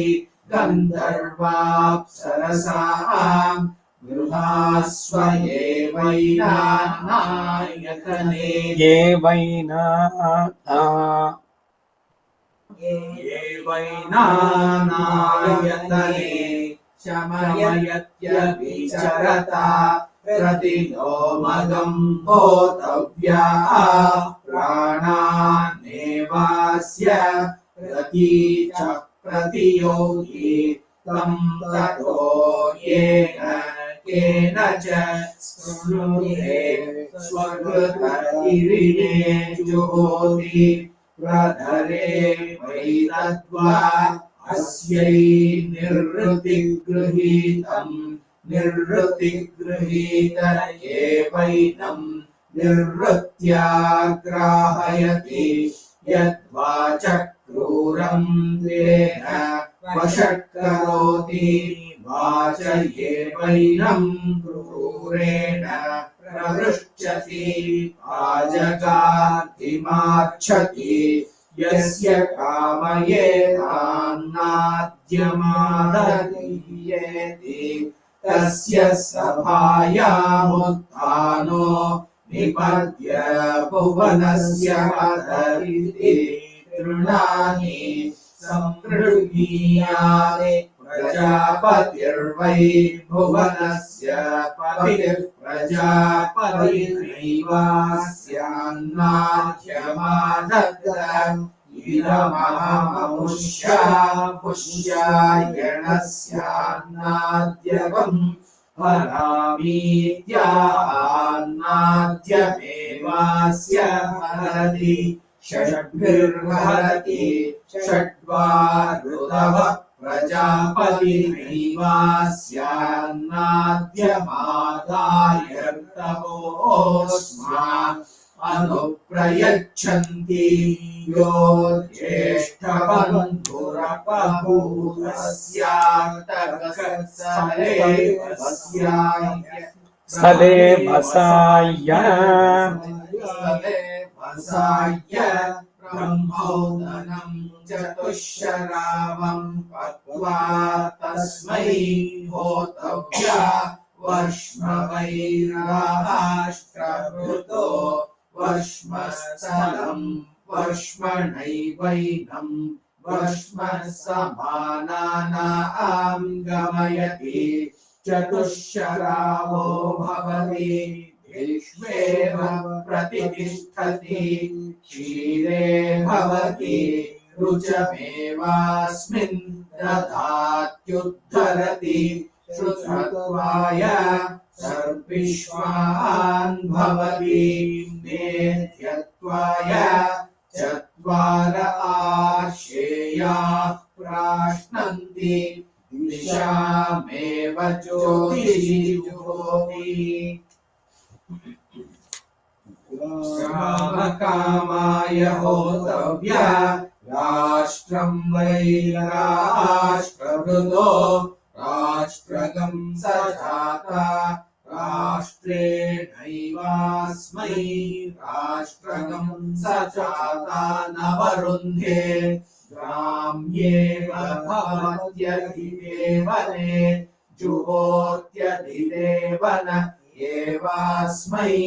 Speaker 3: गन्धर्वाप्सरसाम् गृहास्वयेवैनानायतने
Speaker 1: ये वैना
Speaker 3: एवैनानायतने शमयत्यभिचरता प्रतिनो मगम् होतव्या प्राणानेवास्य प्रति च प्रतियोगी तं ततो येन केन च स्मृते स्वकृतैरिणे जुहोति प्रधरे वै तद्वा अस्यै निर्वृतिगृहीतम् निर्वृतिगृहीत एवैनम् निर्वृत्याग्राहयति यद्वाचक्रूरम् तेन वषट्करोति वाच एवैनम् क्रूरेण प्रवृच्छति आजगातिमार्च्छति यस्य कामयेतान्नाद्यमादीयेति तस्य सभायामुत्थानो निपद्य भुवनस्य हतरिति तृणानि संगृह्णीयानि प्रजापतिर्वै भुवनस्य पतिः प्रजापतिर्नैवास्यान्नाद्यमादग्धम् इदमहममुष्या पुष्यायणस्यान्नाद्यवम् हरामीत्यान्नाद्यमेवास्य हरति षड्भिर्हरति षड्वा ऋतवः प्रजापतिर्नैवास्यान्नाद्यमादायर्तवोऽस्मा अनुप्रयच्छन्ति यो
Speaker 1: स्थले वसाय
Speaker 3: ब्रह्मोदनं चतुश्शरावं पक्वा तस्मै होतव्या वर्ष्मवैराष्ट्रभृतो वर्ष्मस्थलं वर्ष्मणैवैनं वर्ष्मसमानानां गमयति चतुश्शरावो भवति भीष्मेव प्रतिष्ठति क्षीरे भवति रुचमेवास्मिन् दधात्युद्धरति श्रुतत्वाय सर्विश्वान् भवति मेध्यत्वाय चत्वार आश्रेया प्राश्नन्ति दिशामेव ज्योतिषि जुहोति रामकामाय होतव्या राष्ट्रं वै राष्ट्रभृतो राष्ट्रगं सजाता राष्ट्रेणैवास्मै राष्ट्रगं सजाता नवरुन्धे ग्राम्येव भवत्यधिदेवने जुहोत्यधिदेवन एवास्मै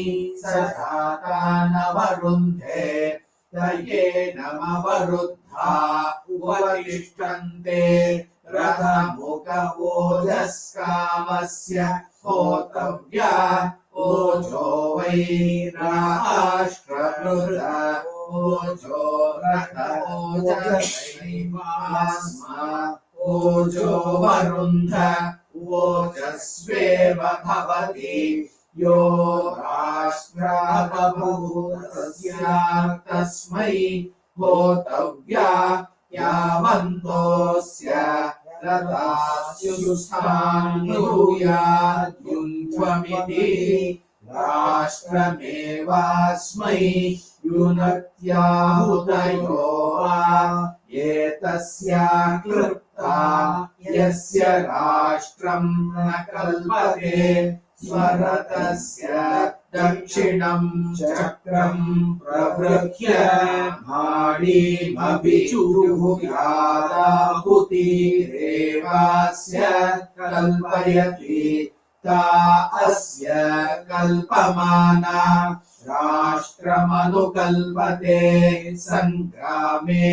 Speaker 3: सजाता नवरुन्धे तये नमवरुद्धा उपतिष्ठन्ते रथमुखवोजस्कामस्य होतव्या ओजो वै राष्ट्रभृत ओजो रथोजस्मा ओजो वरुन्ध ओजस्वेव भवति यो राष्ट्राबभूतस्य तस्मै होतव्या यावन्तोऽस्य रथास्युष्ठान्यूयाद्युञ्ज्वमिति राष्ट्रमेवास्मै युनत्याहुतयो वा एतस्या क्लृप्ता यस्य राष्ट्रं न कल्पते स्वरतस्य दक्षिणं चक्रं प्रवृह्य भाणीमभिचुर्यादाहुतिरेवास्य कल्पयति ता अस्य कल्पमाना राष्ट्रमनुकल्पते संग्रामे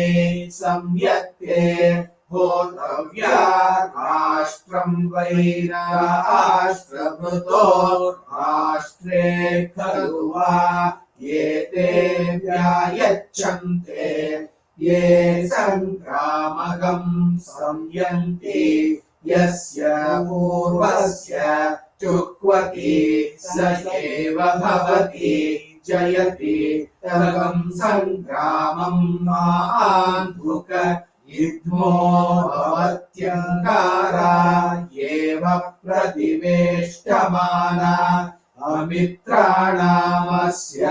Speaker 3: संयत्ते होतव्या राष्ट्रं वैराष्ट्रभृतो राष्ट्रे खलु वा एते व्यायच्छन्ते ये संग्रामगं संयन्ति यस्य पूर्वस्य चुक्वति स एव भवति जयति तगं संग्रामं मान्धुक इद्मो भवत्यङ्कारा एव प्रतिवेष्टमाना अमित्राणामस्य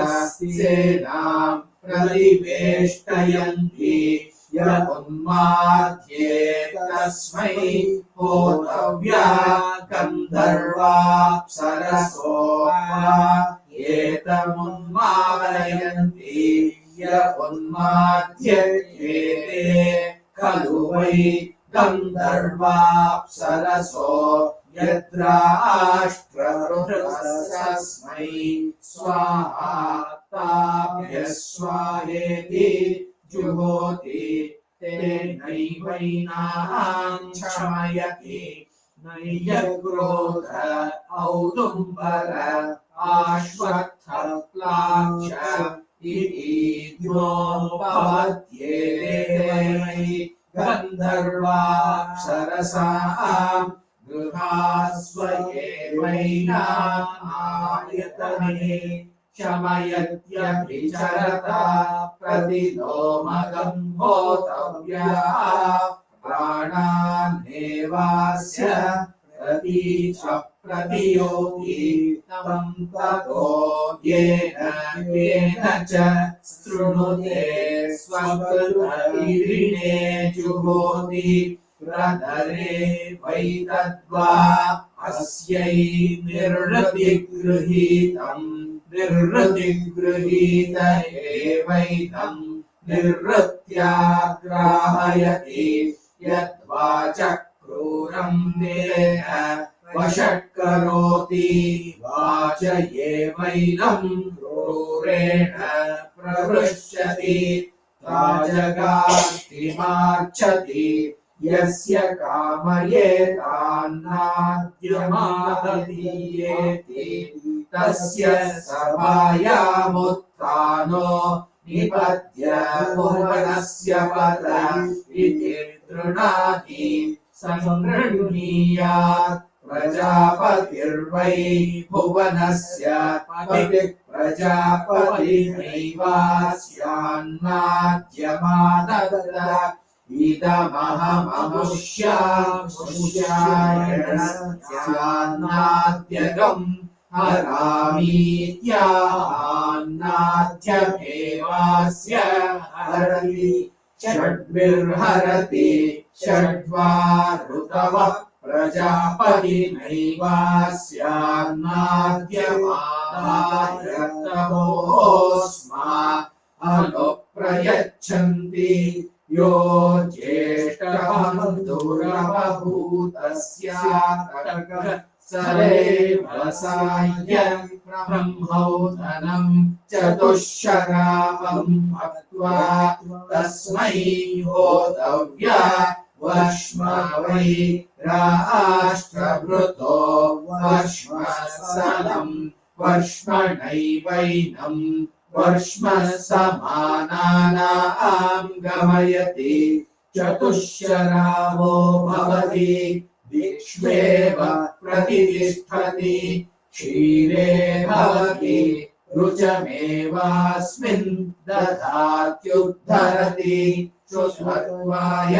Speaker 3: सेनां प्रतिवेष्टयन्ति य उन्माद्ये तस्मै होतव्या गन्धर्वाप्सरसो एतमुन्मादयन्ति य उन्माद्यते खलु वै गन्धर्वाप्सरसो यद्राष्ट्रहृदस्मै स्वाहा ताभ्यः स्वाहेति जुहोति तेनैवैनां क्षमयति नैयक्रोध औदुम्बर आश्वत्थप्लाक्ष इतीद्योपपद्येते गन्धर्वाप्सरसां गृहास्वयेवैनायतने शमयत्यभिचरता प्रतिलोमगं होतव्या प्राणान्नेवास्य प्रतीच प्रतियोगी तं ततो येन च शृणुते स्वकृतैरिणे जुहोति प्रधरे वै तद्वा अस्यै निर्णतिगृहीतं निर्वृतिगृहीत एवैनं निर्वृत्याग्राहयति यद्वाचः क्रूरं तेन वशत्करोति वाच एवैनं क्रूरेण प्रवृष्यति राजगातिमार्चति यस्य कामयेतान्नाद्यमादधीयेति तस्य सभायामुत्थानो निपत्य भुवनस्य पद इति तृणाति संगृह्णीयात् प्रजापतिर्वै भुवनस्य पतिः प्रजापतिर्नैवास्यान्नाद्यमाददत इदमहममुष्यायणस्यान्नाद्यगम् हरामीत्यान्नाद्यमेवास्य हरति षड्भिर्हरति षड्वा ऋतवः प्रजापतिनैवास्यान्नाद्यमादायतमोऽस्मा अनुप्रयच्छन्ति यो ज्येष्ठबन्धुरवभूतस्यातर्कः सदैव सायं ब्रह्मौधनं चतुष्शरावं भक्त्वा तस्मै होतव्या वश्म वै राष्ट्रभृतो वश्मसनं वश्मणैवैनं वर्ष्म समानानां गमयति चतुष्शरावो भवति दिक्ष्वेव प्रतिष्ठति क्षीरे भवति रुचमेवास्मिन् दधात्युद्धरति शुश्वत्वाय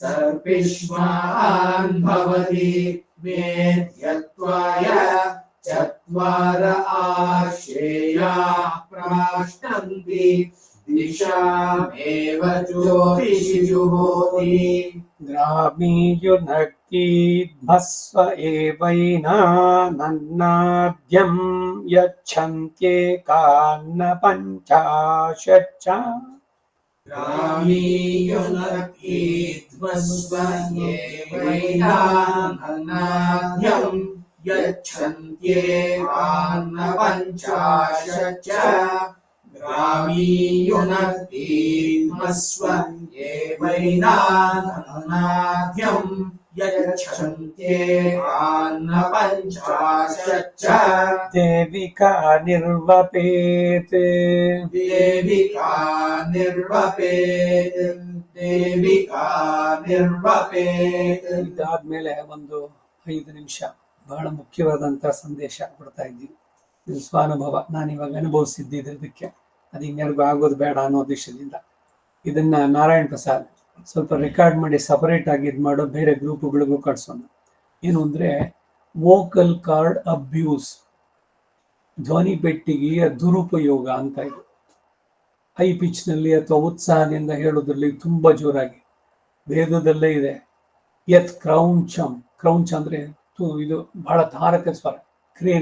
Speaker 3: सर्पिष्मान् भवति मेध्यत्वाय चत्वार आश्रेया प्राष्टन्ति दिशामेव ज्योतिषि जुहोति
Speaker 1: ग्रामीयुनक्तीध्मस्व एवैनानन्नाद्यं यच्छन्त्येकान्न पञ्चाशच्च
Speaker 3: ग्रामीयुनक्तीध्वस्वयेवैनानन्नाद्यं यच्छन्त्येकान्नपञ्चाशच्च ग्रामीयुनक्तीध्वस्वयेवैनानन्नाद्यं यच्छन्त्येकान्नपञ्चाशच्च
Speaker 1: देविका निर्वपेत्
Speaker 3: देविका निर्वपेत् देविका निर्वपेत्
Speaker 1: ಇದಾದ್ಮೇಲೆ ಒಂದು 5 ನಿಮಿಷ ಬಹಳ ಮುಖ್ಯವಾದಂತ ಸಂದೇಶ ಕೊಡ್ತಾ ಇದ್ದೀನಿ. ಇದು ಸ್ವಾನುಭವ, ನಾನಿವಾಗ ಅನುಭವಿಸಿದ್ದಕ್ಕೆ ಅದು ಇನ್ಯಾರಿಗೂ ಆಗೋದು ಬೇಡ ಅನ್ನೋ ಉದ್ದೇಶದಿಂದ ಇದನ್ನ ನಾರಾಯಣ್ ಪ್ರಸಾದ್ ಸ್ವಲ್ಪ ರೆಕಾರ್ಡ್ ಮಾಡಿ ಸಪರೇಟ್ ಆಗಿ ಇದು ಮಾಡೋ, ಬೇರೆ ಗ್ರೂಪ್ಗಳಿಗೂ ಕಳ್ಸೋಣ. ಏನು ಅಂದ್ರೆ ವೋಕಲ್ ಕಾರ್ಡ್ ಅಬ್ಯೂಸ್, ಧ್ವನಿ ಪೆಟ್ಟಿಗೆಯ ದುರುಪಯೋಗ ಅಂತ ಇದು. ಹೈ ಪಿಚ್ ನಲ್ಲಿ ಅಥವಾ ಉತ್ಸಾಹದಿಂದ ಹೇಳೋದ್ರಲ್ಲಿ ತುಂಬಾ ಜೋರಾಗಿ, ವೇದದಲ್ಲೇ ಇದೆ ಯತ್ ಕ್ರೌಂಚಂ, ಕ್ರೌಂಚ್ ಅಂದ್ರೆ ಇದು ಬಹಳ ಧಾರಕ ಸ್ವರ, ಕ್ರಿಯೆ